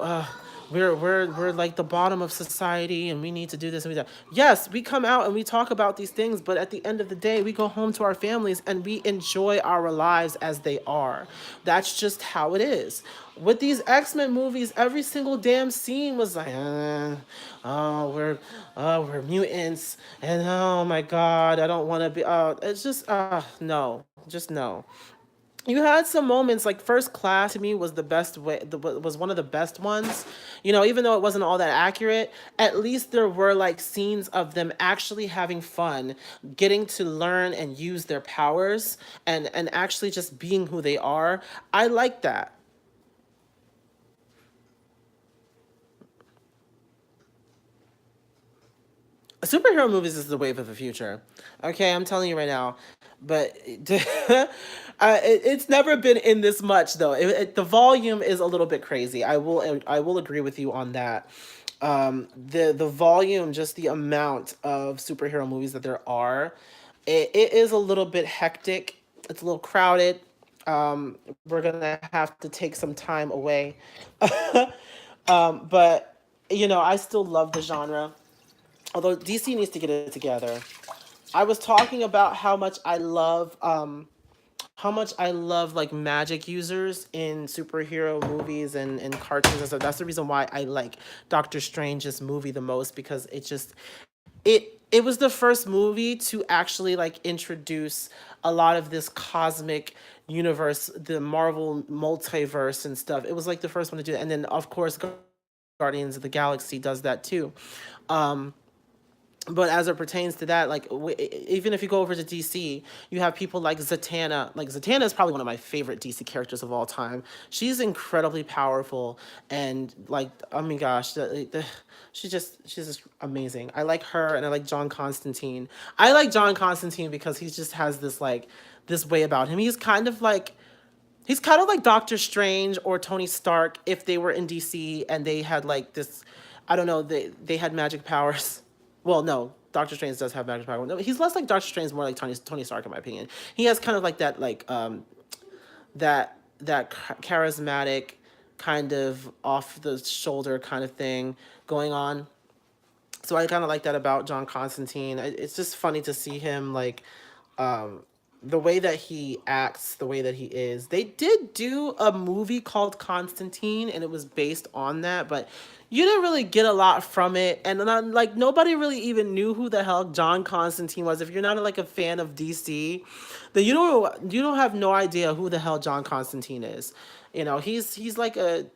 we're like the bottom of society and we need to do this and we do that. Yes, we come out and we talk about these things, but at the end of the day, we go home to our families and we enjoy our lives as they are. That's just how it is. With these X-Men movies, every single damn scene was like, oh, we're mutants, and oh my god, I don't want to be. It's just, no, just no. You had some moments, like First Class to me was the best way, was one of the best ones. Even though it wasn't all that accurate, at least there were like scenes of them actually having fun, getting to learn and use their powers, and actually just being who they are. I like that. Superhero movies is the wave of the future. Okay, I'm telling you right now. But it's never been in this much though. The volume is a little bit crazy. I will agree with you on that. The volume, just the amount of superhero movies that there are, it is a little bit hectic. It's a little crowded. We're gonna have to take some time away. But I still love the genre. Although DC needs to get it together. I was talking about how much I love like magic users in superhero movies and cartoons and stuff. That's the reason why I like Doctor Strange's movie the most, because it was the first movie to actually like introduce a lot of this cosmic universe, the Marvel multiverse and stuff. It was like the first one to do that. And then of course Guardians of the Galaxy does that too. Um but as it pertains to that, like even if you go over to DC, you have people like Zatanna. Like Zatanna is probably one of my favorite DC characters of all time. She's incredibly powerful, and like, oh my gosh, she's just amazing. I like her, and I like John Constantine. I like John Constantine because he just has this like this way about him. He's kind of like Doctor Strange or Tony Stark if they were in DC and they had like this, I don't know, they had magic powers. Well, no, Doctor Strange does have magic power. No, he's less like Doctor Strange, more like Tony Stark in my opinion. He has kind of like that charismatic kind of off the shoulder kind of thing going on. So I kind of like that about John Constantine. It's just funny to see him like um the way that he acts, the way that he is. They did do a movie called Constantine, and it was based on that, but you didn't really get a lot from it, and then, like nobody really even knew who the hell John Constantine was. If you're not like a fan of DC, then you don't have no idea who the hell John Constantine is. He's like an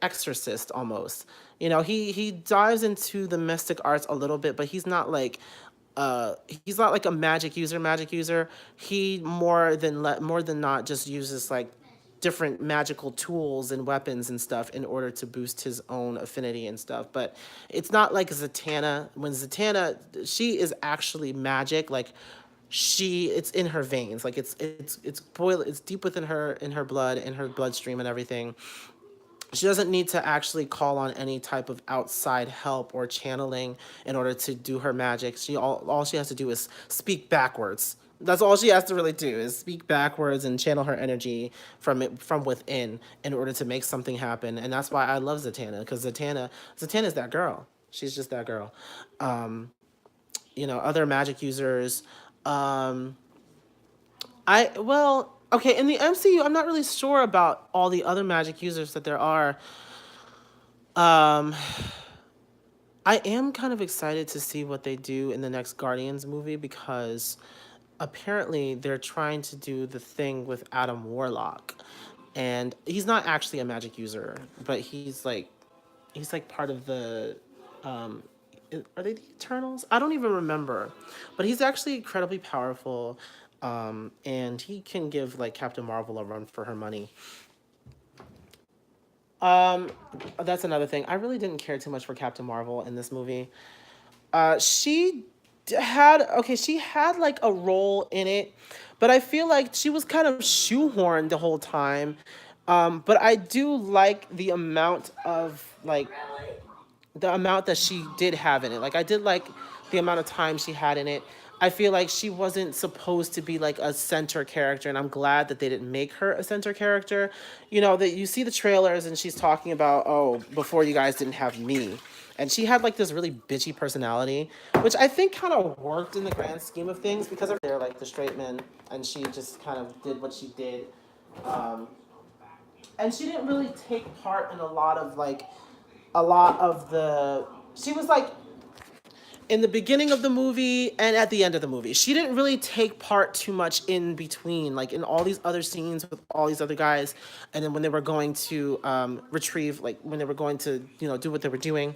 exorcist almost. He dives into the mystic arts a little bit, but he's not like a magic user. He more than not just uses like different magical tools and weapons and stuff in order to boost his own affinity and stuff. But it's not like Zatanna. When Zatanna, she is actually magic. Like it's in her veins. Like it's deep within her, in her blood, in her bloodstream and everything. She doesn't need to actually call on any type of outside help or channeling in order to do her magic. All she has to do is speak backwards. That's all she has to really do, is speak backwards and channel her energy from within in order to make something happen. And that's why I love Zatanna, because Zatanna is that girl. She's just that girl. Other magic users. Um, okay, in the MCU, I'm not really sure about all the other magic users that there are. Um, I am kind of excited to see what they do in the next Guardians movie, because apparently they're trying to do the thing with Adam Warlock. And he's not actually a magic user, but he's like part of the um are they the Eternals? I don't even remember. But he's actually incredibly powerful. And he can give like Captain Marvel a run for her money. Um, that's another thing. I really didn't care too much for Captain Marvel in this movie. She had like a role in it, but I feel like she was kind of shoehorned the whole time. But I do like the amount that she did have in it. Like I did like the amount of time she had in it. I feel like she wasn't supposed to be like a center character, and I'm glad that they didn't make her a center character. That you see the trailers and she's talking about, oh, before you guys didn't have me. And she had like this really bitchy personality, which I think kind of worked in the grand scheme of things, because of they're like the straight men, and she just kind of did what she did. Um, and she didn't really take part in a lot of the she was like in the beginning of the movie and at the end of the movie. She didn't really take part too much in between, like in all these other scenes with all these other guys. And then when they were going to retrieve, like when they were going to, do what they were doing,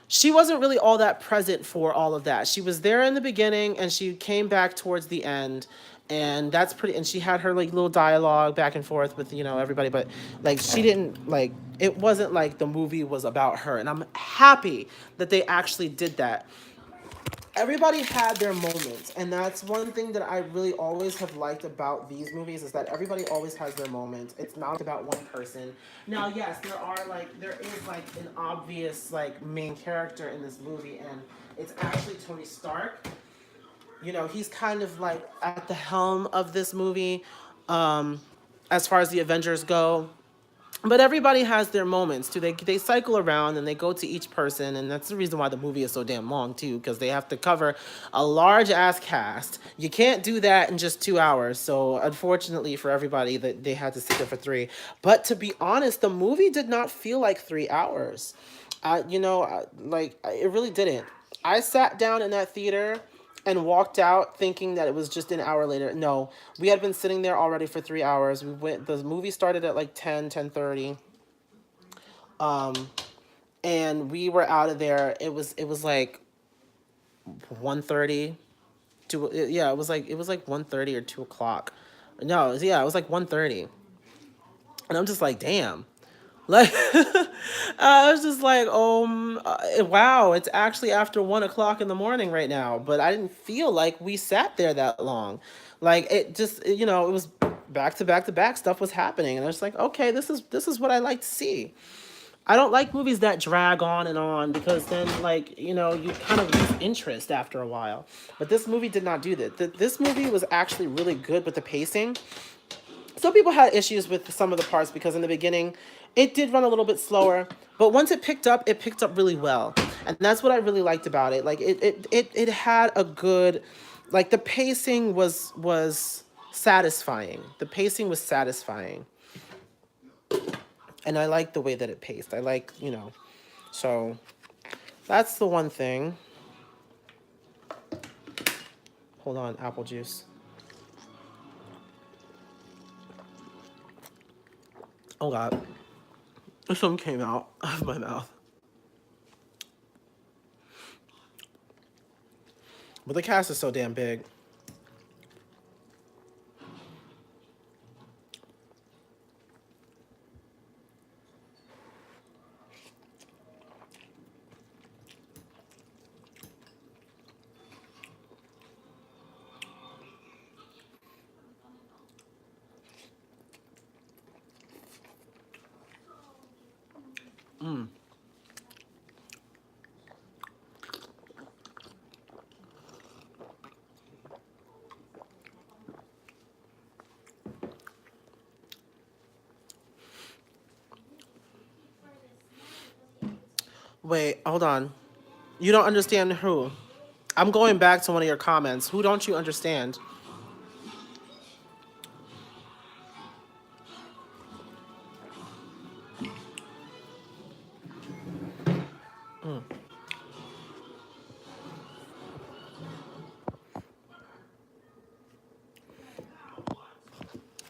she wasn't really all that present for all of that. She was there in the beginning and she came back towards the end. And that's pretty, and she had her like little dialogue back and forth with, everybody. But like, she didn't like, it wasn't like the movie was about her. And I'm happy that they actually did that. Everybody had their moments, and that's one thing that I really always have liked about these movies, is that everybody always has their moments. It's not about one person. Now, yes, there is like an obvious like main character in this movie, and it's actually Tony Stark. He's kind of like at the helm of this movie, as far as the Avengers go. But everybody has their moments too. They cycle around and they go to each person, and that's the reason why the movie is so damn long too, because they have to cover a large ass cast. You can't do that in just 2 hours. So unfortunately for everybody, that they had to sit there for three. But to be honest, the movie did not feel like 3 hours. It really didn't. I sat down in that theater and walked out thinking that it was just an hour later. No, we had been sitting there already for 3 hours. The movie started at like 10:30. And we were out of there. It was like 1:30 to, yeah, it was like 1:30 or 2 o'clock. No, it was like 1:30. And I'm just like, damn. Like, I was just like, wow, it's actually after 1 o'clock in the morning right now. But I didn't feel like we sat there that long. Like, it just, it was back to back to back stuff was happening. And I was like, okay, this is what I like to see. I don't like movies that drag on, because then, like, you kind of lose interest after a while. But this movie did not do that. This movie was actually really good with the pacing. Some people had issues with some of the parts, because in the beginning it did run a little bit slower, but once it picked up really well. And that's what I really liked about it. Like it had a good, like, the pacing was satisfying. The pacing was satisfying. And I like the way that it paced. I like, so that's the one thing. Hold on, apple juice. Oh God. Some came out of my mouth. But the cast is so damn big. Wait, hold on. You don't understand who? I'm going back to one of your comments. Who don't you understand?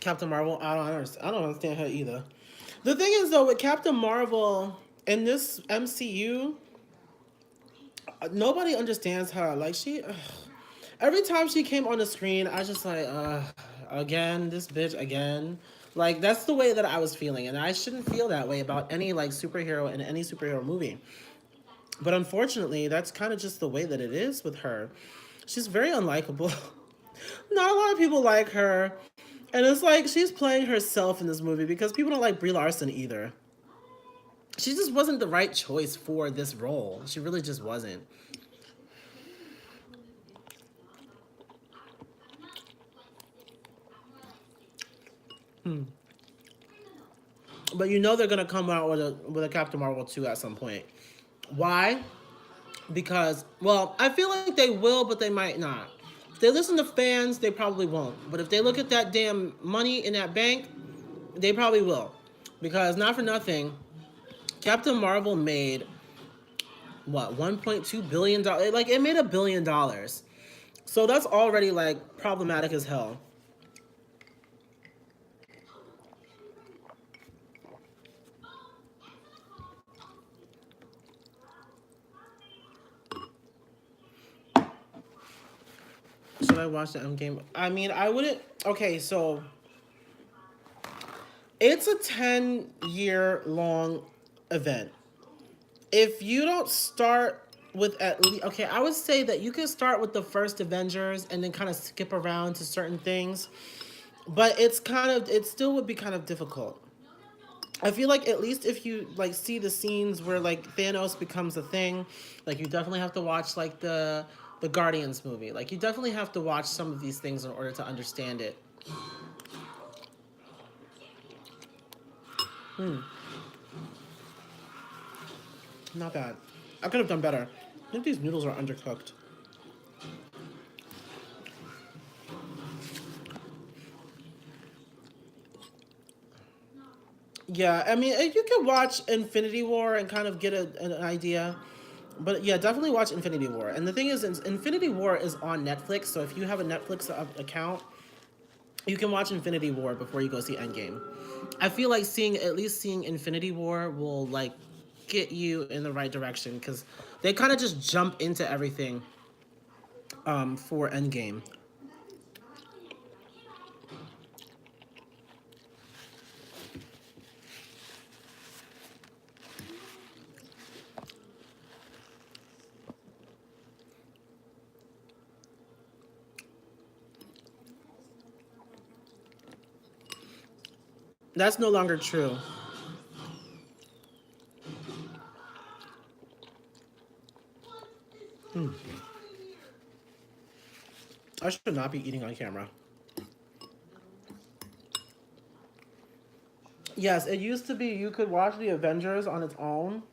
Captain Marvel, I don't understand her either. The thing is though, with Captain Marvel in this MCU, nobody understands her. Like every time she came on the screen, I just like, again, this bitch again. Like that's the way that I was feeling, and I shouldn't feel that way about any like superhero in any superhero movie. But unfortunately, that's kind of just the way that it is with her. She's very unlikable. Not a lot of people like her. And it's like she's playing herself in this movie because people don't like Brie Larson either. She just wasn't the right choice for this role. She really just wasn't. But you know they're gonna come out with a Captain Marvel 2 at some point. Why? Because, well, I feel like they will, but they might not. If they listen to fans, they probably won't. But if they look at that damn money in that bank, they probably will. Because not for nothing, Captain Marvel made what, $1.2 billion? Like it made $1 billion. So that's already like problematic as hell. Should I watch the Endgame? I mean, I wouldn't. Okay, so it's a 10-year long event. If you don't start with at least, okay, I would say that you can start with the first Avengers and then kind of skip around to certain things, but it still would be kind of difficult. I feel like at least if you like see the scenes where like Thanos becomes a thing, like you definitely have to watch like the Guardians movie. Like you definitely have to watch some of these things in order to understand it. Not bad. I could have done better. I think these noodles are undercooked. Yeah, I mean, you can watch Infinity War and kind of get an idea. But yeah, definitely watch Infinity War. And the thing is, Infinity War is on Netflix, so if you have a Netflix account, you can watch Infinity War before you go see Endgame. I feel like at least seeing Infinity War will like get you in the right direction because they kind of just jump into everything for Endgame. That's no longer true. I should not be eating on camera. Yes, it used to be you could watch the Avengers on its own,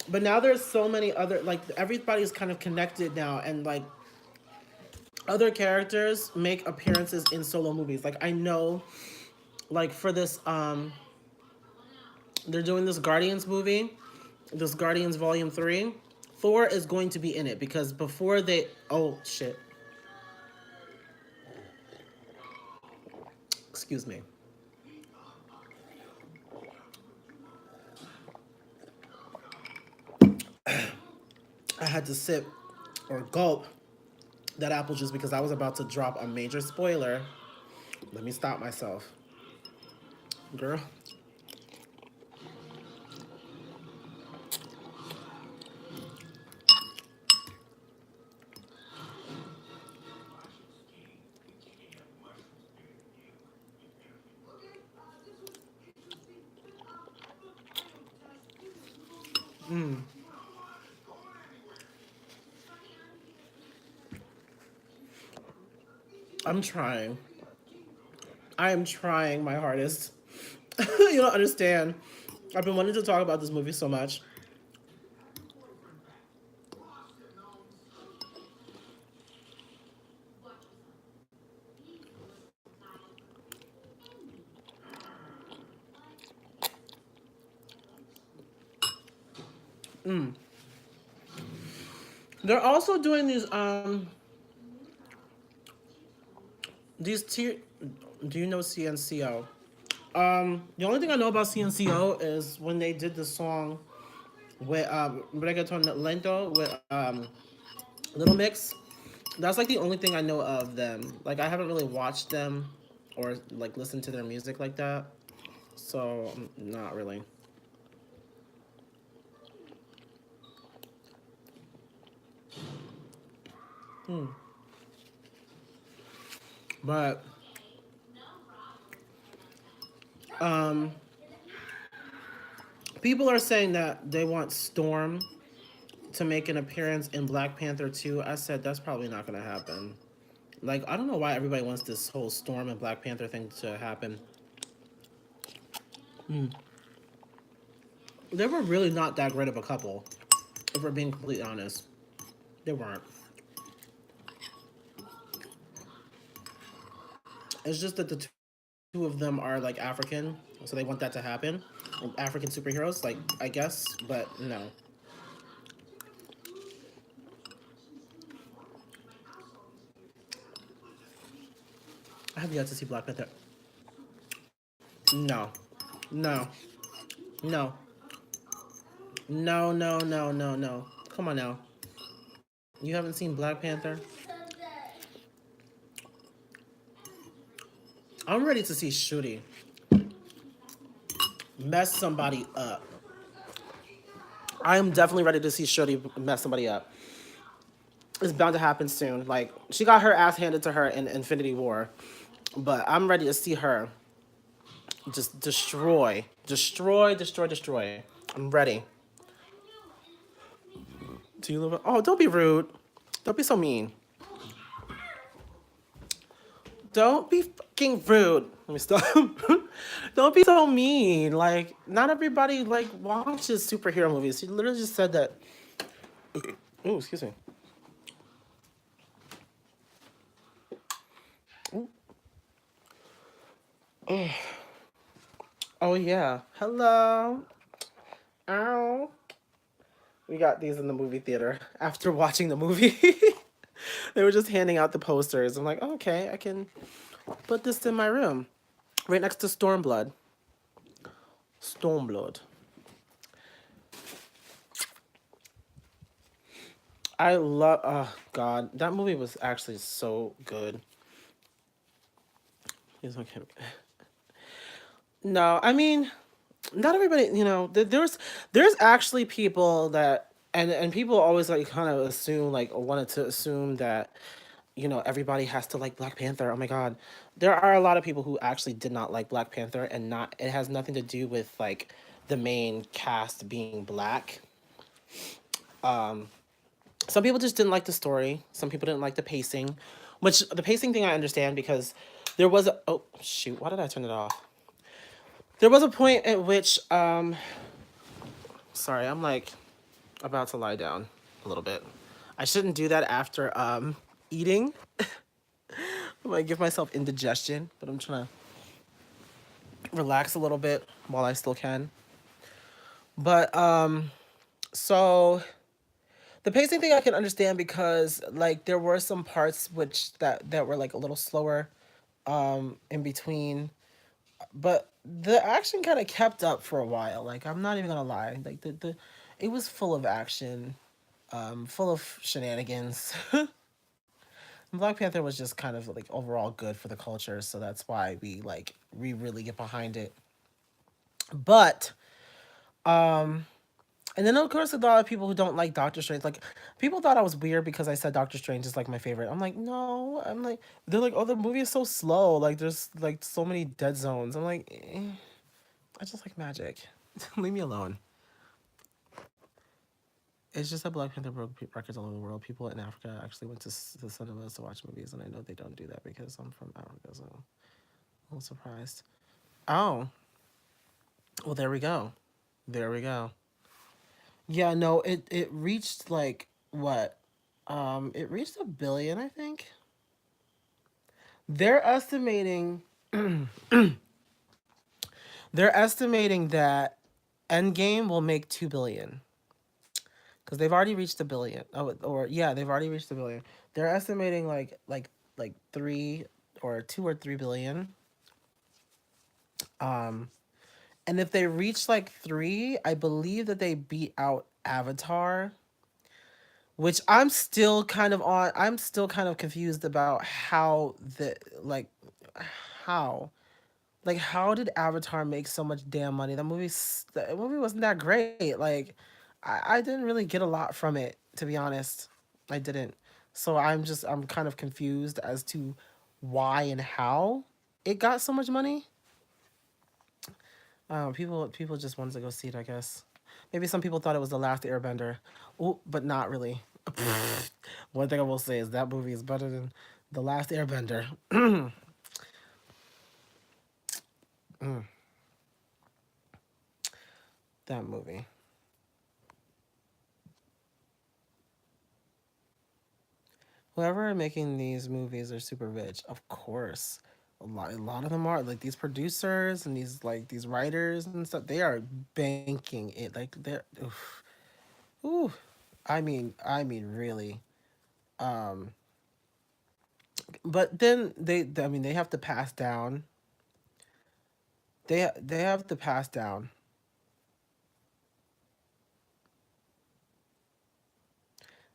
but now there's so many other like everybody's kind of connected now, and like other characters make appearances in solo movies. Like I know, like for this They're doing this Guardians movie, this Guardians Volume 3. Thor is going to be in it because before they. Oh, shit. Excuse me. I had to sip or gulp that apple juice because I was about to drop a major spoiler. Let me stop myself. Girl. I'm trying. I am trying my hardest. You don't understand. I've been wanting to talk about this movie so much. They're also doing these tier. Do you know CNCO? The only thing I know about CNCO is when they did the song with Reggaeton Lento with Little Mix. That's like the only thing I know of them. Like I haven't really watched them or like listened to their music like that. So not really. But um people are saying that they want Storm to make an appearance in Black Panther 2. I said that's probably not gonna happen. Like I don't know why everybody wants this whole Storm and Black Panther thing to happen. They were really not that great of a couple, if we're being completely honest. They weren't. It's just that the two of them are like African, so they want that to happen. African superheroes, like I guess, but no. I have yet to see Black Panther. No, no, no, no, no, no, no, no. Come on now. You haven't seen Black Panther? I'm ready to see Shuri mess somebody up. I am definitely ready to see Shuri mess somebody up. It's bound to happen soon. Like she got her ass handed to her in Infinity War, but I'm ready to see her just destroy, destroy, destroy, destroy. I'm ready. Do you love it? Oh, don't be rude. Don't be so mean. Don't be fucking rude. Let me stop. Don't be so mean. Like, not everybody like watches superhero movies. She literally just said that. Oh, excuse me. Oh yeah. Hello. Ow. We got these in the movie theater after watching the movie. They were just handing out the posters. I'm like, oh, okay, I can put this in my room. Right next to Stormblood. Stormblood. I love, oh God, that movie was actually so good. He's okay. No, I mean, not everybody, there's actually people that, and people always like kind of assume, like, wanted to assume that, everybody has to like Black Panther. Oh my God. There are a lot of people who actually did not like Black Panther and it has nothing to do with like the main cast being black. Some people just didn't like the story. Some people didn't like the pacing, which the pacing thing I understand because there was oh shoot, why did I turn it off? There was a point at which sorry, I'm like about to lie down a little bit. I shouldn't do that after eating. I might give myself indigestion, but I'm trying to relax a little bit while I still can. But so the pacing thing I can understand because like there were some parts which that were like a little slower in between, but the action kind of kept up for a while. Like I'm not even gonna lie, like the it was full of action, full of shenanigans. Black Panther was just kind of like overall good for the culture, so that's why we really get behind it. But um and then of course a lot of people who don't like Doctor Strange, like people thought I was weird because I said Doctor Strange is like my favorite. I'm like, no, I'm like they're like, oh, the movie is so slow, like there's like so many dead zones. I'm like, I just like magic. Leave me alone. It's just that Black Panther broke records all over the world. People in Africa actually went to the cinemas to watch movies, and I know they don't do that because I'm from Africa, so I'm a little surprised. Oh, well, there we go. There we go. Yeah, no, it reached like what? It reached 1 billion, I think. They're estimating they're estimating that Endgame will make 2 billion because they've already reached 1 billion. Oh, or yeah, they've already reached 1 billion. They're estimating like 3 or 2 or 3 billion. Um, and if they reach like 3, I believe that they beat out Avatar, which I'm still kind of confused about how how did Avatar make so much damn money? That movie wasn't that great. Like I didn't really get a lot from it, to be honest. I didn't. So I'm kind of confused as to why and how it got so much money. People just wanted to go see it, I guess. Maybe some people thought it was the last Airbender. Ooh, but not really. One thing I will say is that movie is better than the last Airbender. That movie. Whoever are making these movies are super rich, of course. A lot of them are like these producers and these writers and stuff. They are banking it like they're ooh. I mean, really. Um, but then I mean, they have to pass down. They have to pass down.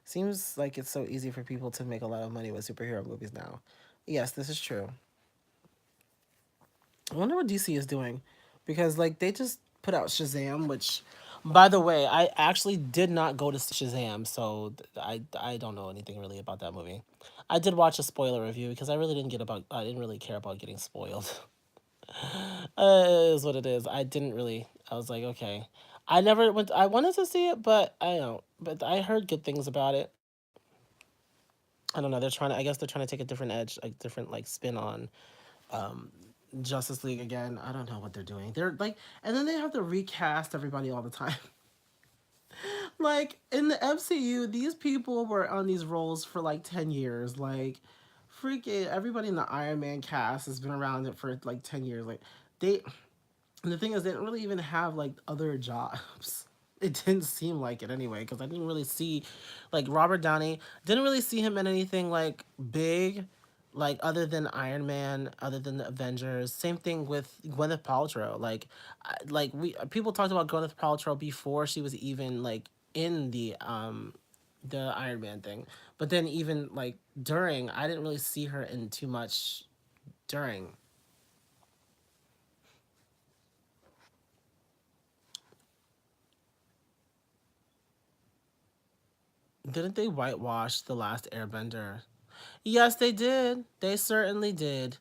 Seems like it's so easy for people to make a lot of money with superhero movies now. Yes, this is true. I wonder what DC is doing, because like they just put out Shazam, which, by the way, I actually did not go to see Shazam, so I don't know anything really about that movie. I did watch a spoiler review because I didn't really care about getting spoiled. It is what it is. I didn't really. I was like, okay. I never went. I wanted to see it, but I don't. But I heard good things about it. I don't know. They're trying to. I guess they're trying to take a different edge, a different like spin on um Justice League again. I don't know what they're doing. They're like, and then they have to recast everybody all the time. Like in the MCU, these people were on these roles for like 10 years. Like, freaking everybody in the Iron Man cast has been around it for like 10 years. Like, they. And the thing is, they didn't really even have like other jobs. It didn't seem like it anyway, because I didn't really see, like Robert Downey, didn't really see him in anything like big, like other than Iron Man, other than the Avengers. Same thing with Gwyneth Paltrow. Like, like we people talked about Gwyneth Paltrow before she was even like in the Iron Man thing, but then even like during, I didn't really see her in too much during. Didn't they whitewash the last Airbender? Yes, they did. They certainly did.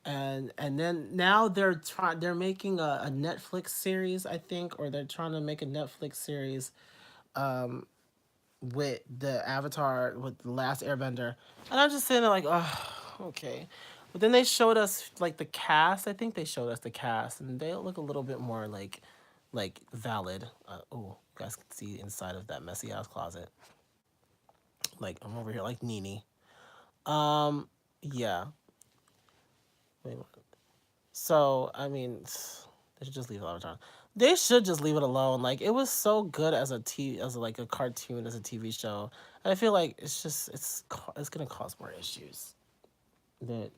And then now they're making a Netflix series, I think, or they're trying to make a Netflix series with the Avatar, with the last Airbender. And I'm just sitting there like, oh, okay. But then they showed us like the cast. I think they showed us the cast, and they look a little bit more like valid. Oh, you guys can see inside of that messy ass closet. Like I'm over here like Nini. Yeah. Wait, so I mean, they should just leave Avatar. They should just leave it alone. Like it was so good as a as like a cartoon, as a TV show. I feel like it's gonna cause more issues. That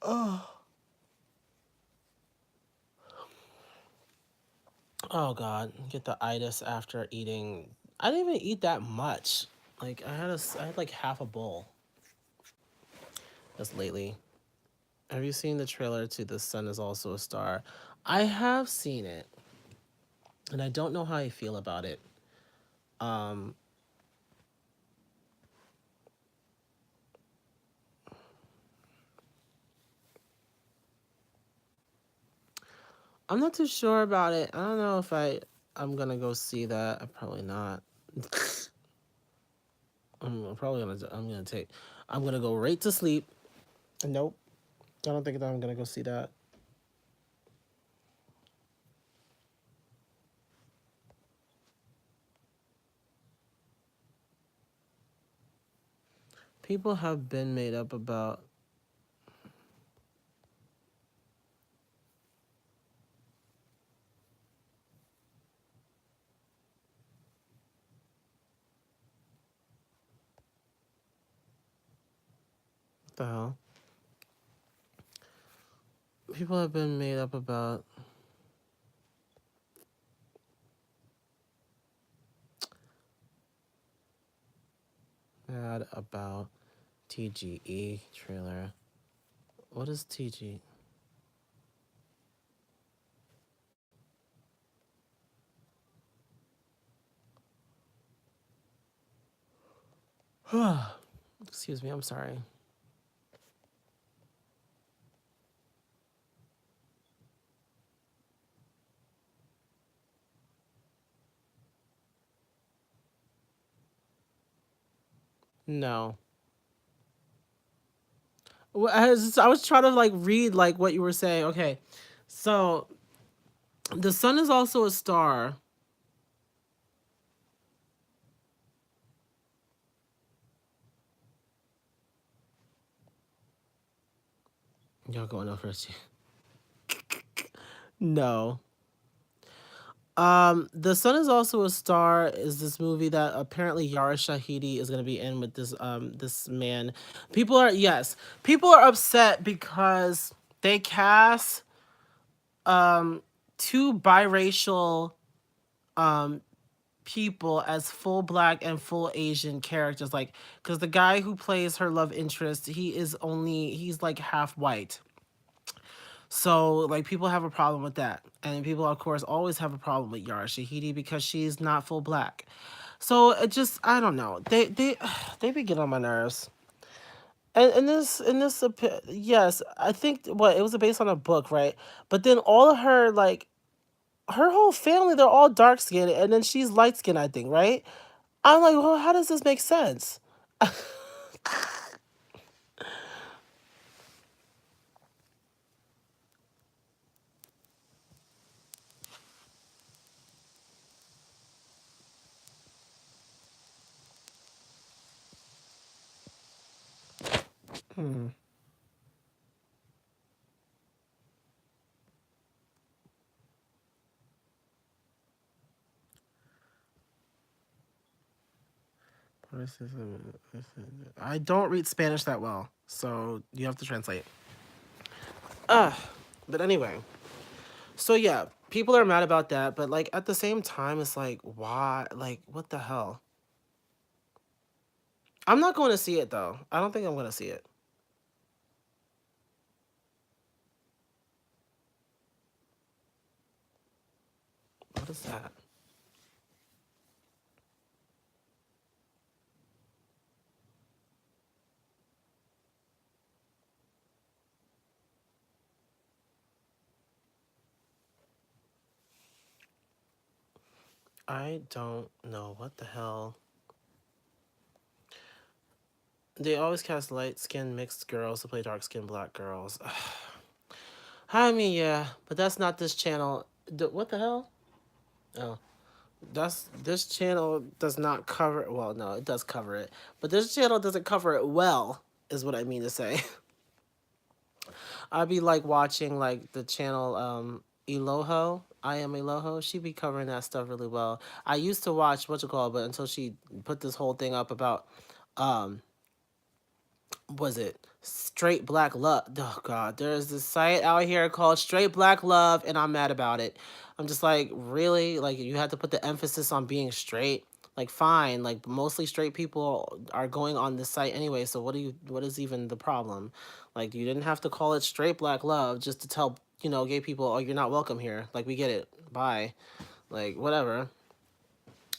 oh god, get the itis after eating. I didn't even eat that much. Like I had like half a bowl just lately. Have you seen the trailer to The Sun Is Also a Star? I have seen it, and I don't know how I feel about it. Um, I'm not too sure about it. I don't know if I'm gonna go see that. I'm probably not. I'm gonna go right to sleep. Nope. I don't think that I'm gonna go see that. People have been made up about what the hell. People have been made up about mad about TGE trailer. What is TG? Excuse me, I'm sorry. No. Well, I was trying to like read like what you were saying. Okay. So the sun is also a star. Y'all going over first. No. The Sun is Also a Star is this movie that apparently Yara Shahidi is gonna be in with this man. People are upset because they cast two biracial um people as full black and full Asian characters, like because the guy who plays her love interest, he's like half white. So like people have a problem with that, and people of course always have a problem with Yara Shahidi because she's not full black. So it just I don't know. They be getting on my nerves. And yes, I think what it was based on a book, right? But then all of her like her whole family, they're all dark skinned, and then she's light skinned, I think, right? I'm like, well, how does this make sense? Hmm. I don't read Spanish that well, so you have to translate. Uh, but anyway, so yeah, people are mad about that, but like at the same time, it's like, why? Like, what the hell? I'm not going to see it though. I don't think I'm going to see it. What is that? I don't know what the hell. They always cast light skinned mixed girls to play dark skinned black girls. I mean, yeah, but that's not this channel. What the hell? Oh, that's this channel does not cover. Well, no, it does cover it, but this channel doesn't cover it well. is what I mean to say. I'd be like watching like the channel Eloho. I am Eloho. She be covering that stuff really well. I used to watch what you call it, but until she put this whole thing up about um was it Straight Black Love? Oh God, there's this site out here called Straight Black Love, and I'm mad about it. I'm just like, really? Like you had to put the emphasis on being straight? Like fine, like mostly straight people are going on this site anyway, so what is even the problem? Like you didn't have to call it Straight Black Love just to tell, gay people, oh, you're not welcome here. Like we get it. Bye. Like whatever.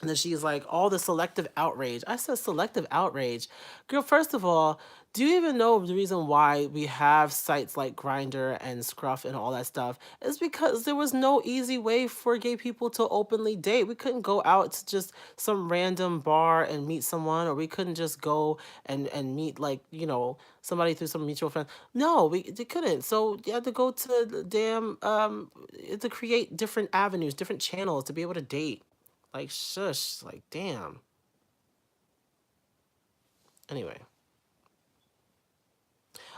And then she's like, all the selective outrage. I said, selective outrage? Girl, first of all, do you even know the reason why we have sites like Grindr and Scruff and all that stuff? It's because there was no easy way for gay people to openly date. We couldn't go out to just some random bar and meet someone, or we couldn't just go and meet, like, somebody through some mutual friend. No, they couldn't. So you had to go to the damn, to create different avenues, different channels to be able to date. Like, shush. Like, damn. Anyway.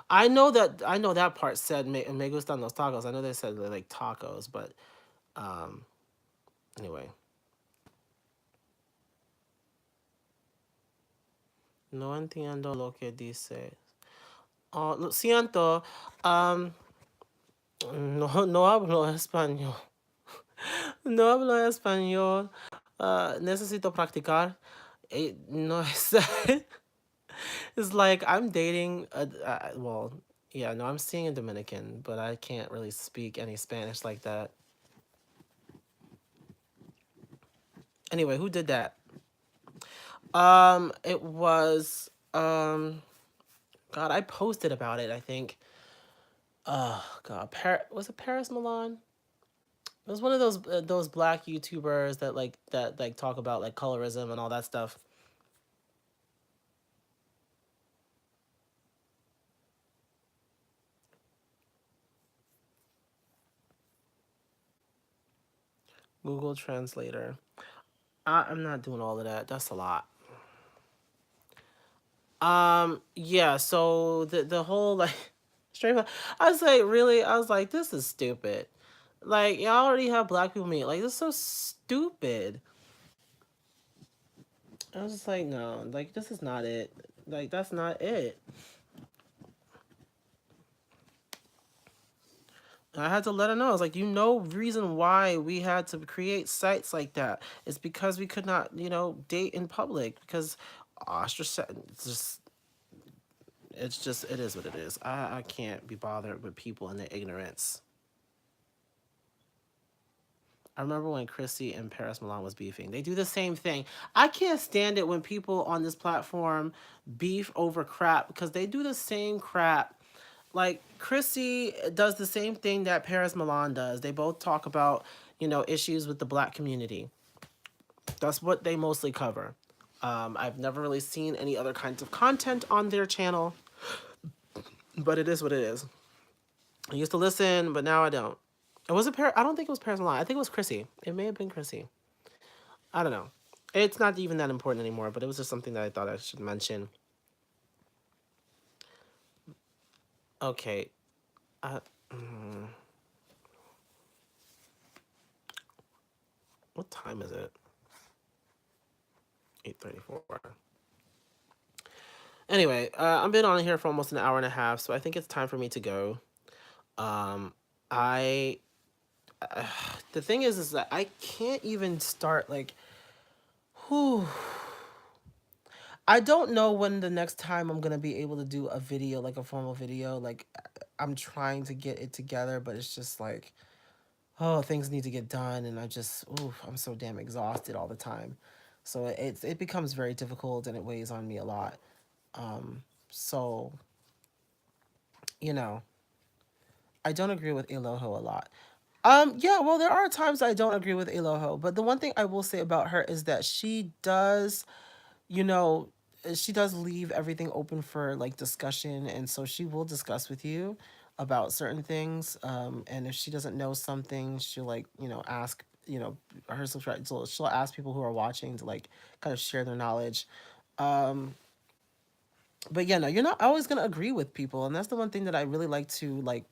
I know that part said me gustan los tacos. I know they said they're like tacos, but um anyway. No entiendo lo que dice. Oh, lo siento. Um no hablo español. No hablo español. Necesito practicar. No es It's like I'm dating well, yeah, no, I'm seeing a Dominican, but I can't really speak any Spanish like that. Anyway, who did that? It was God, I posted about it, I think. Oh God, was it Paris Milan? It was one of those black YouTubers that talk about like colorism and all that stuff. Google Translator. I'm not doing all of that. That's a lot. Yeah, so the whole like straight up, I was like, really? I was like, this is stupid. Like, y'all already have black people meet. Like, this is so stupid. I was just like, no, like this is not it. Like, that's not it. I had to let her know. I was like, reason why we had to create sites like that. It's because we could not, date in public because ostraciz. It's just it is what it is. I can't be bothered with people and their ignorance. I remember when Chrissy and Paris Milan was beefing. They do the same thing. I can't stand it when people on this platform beef over crap because they do the same crap. Like Chrissy does the same thing that Paris Milan does. They both talk about, issues with the black community. That's what they mostly cover. I've never really seen any other kinds of content on their channel, but it is what it is. I used to listen, but now I don't. It was I don't think it was Paris Milan. I think it was Chrissy. It may have been Chrissy. I don't know. It's not even that important anymore, but it was just something that I thought I should mention. Okay. Uh, mm, what time is it? 8:34. Anyway, I've been on here for almost an hour and a half, so I think it's time for me to go. Um, I the thing is that I can't even start like, whew. I don't know when the next time I'm gonna be able to do a video, like a formal video. Like, I'm trying to get it together, but it's just like, oh, things need to get done, and I'm so damn exhausted all the time. So it becomes very difficult, and it weighs on me a lot. So you know, I don't agree with Eloho a lot. Yeah, well, there are times I don't agree with Eloho, but the one thing I will say about her is that you know, she does leave everything open for like discussion, and so she will discuss with you about certain things. And if she doesn't know something, she'll like, ask, her subscribe. So she'll ask people who are watching to like kind of share their knowledge. Um, But yeah, no, you're not always gonna agree with people, and that's the one thing that I really like to like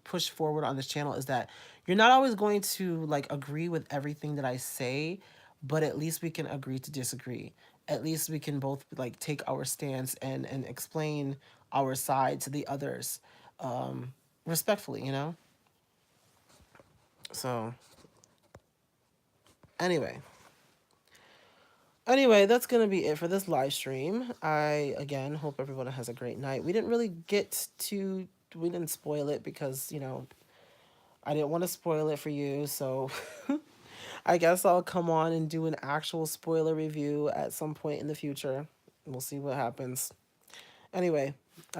push forward on this channel is that you're not always going to like agree with everything that I say, but at least we can agree to disagree. At least we can both like take our stance and explain our side to the others respectfully, you know? So, anyway. Anyway, that's going to be it for this live stream. I, again, hope everyone has a great night. We didn't really get to, we didn't spoil it because, you know, I didn't want to spoil it for you. So I guess I'll come on and do an actual spoiler review at some point in the future. We'll see what happens. Anyway, that's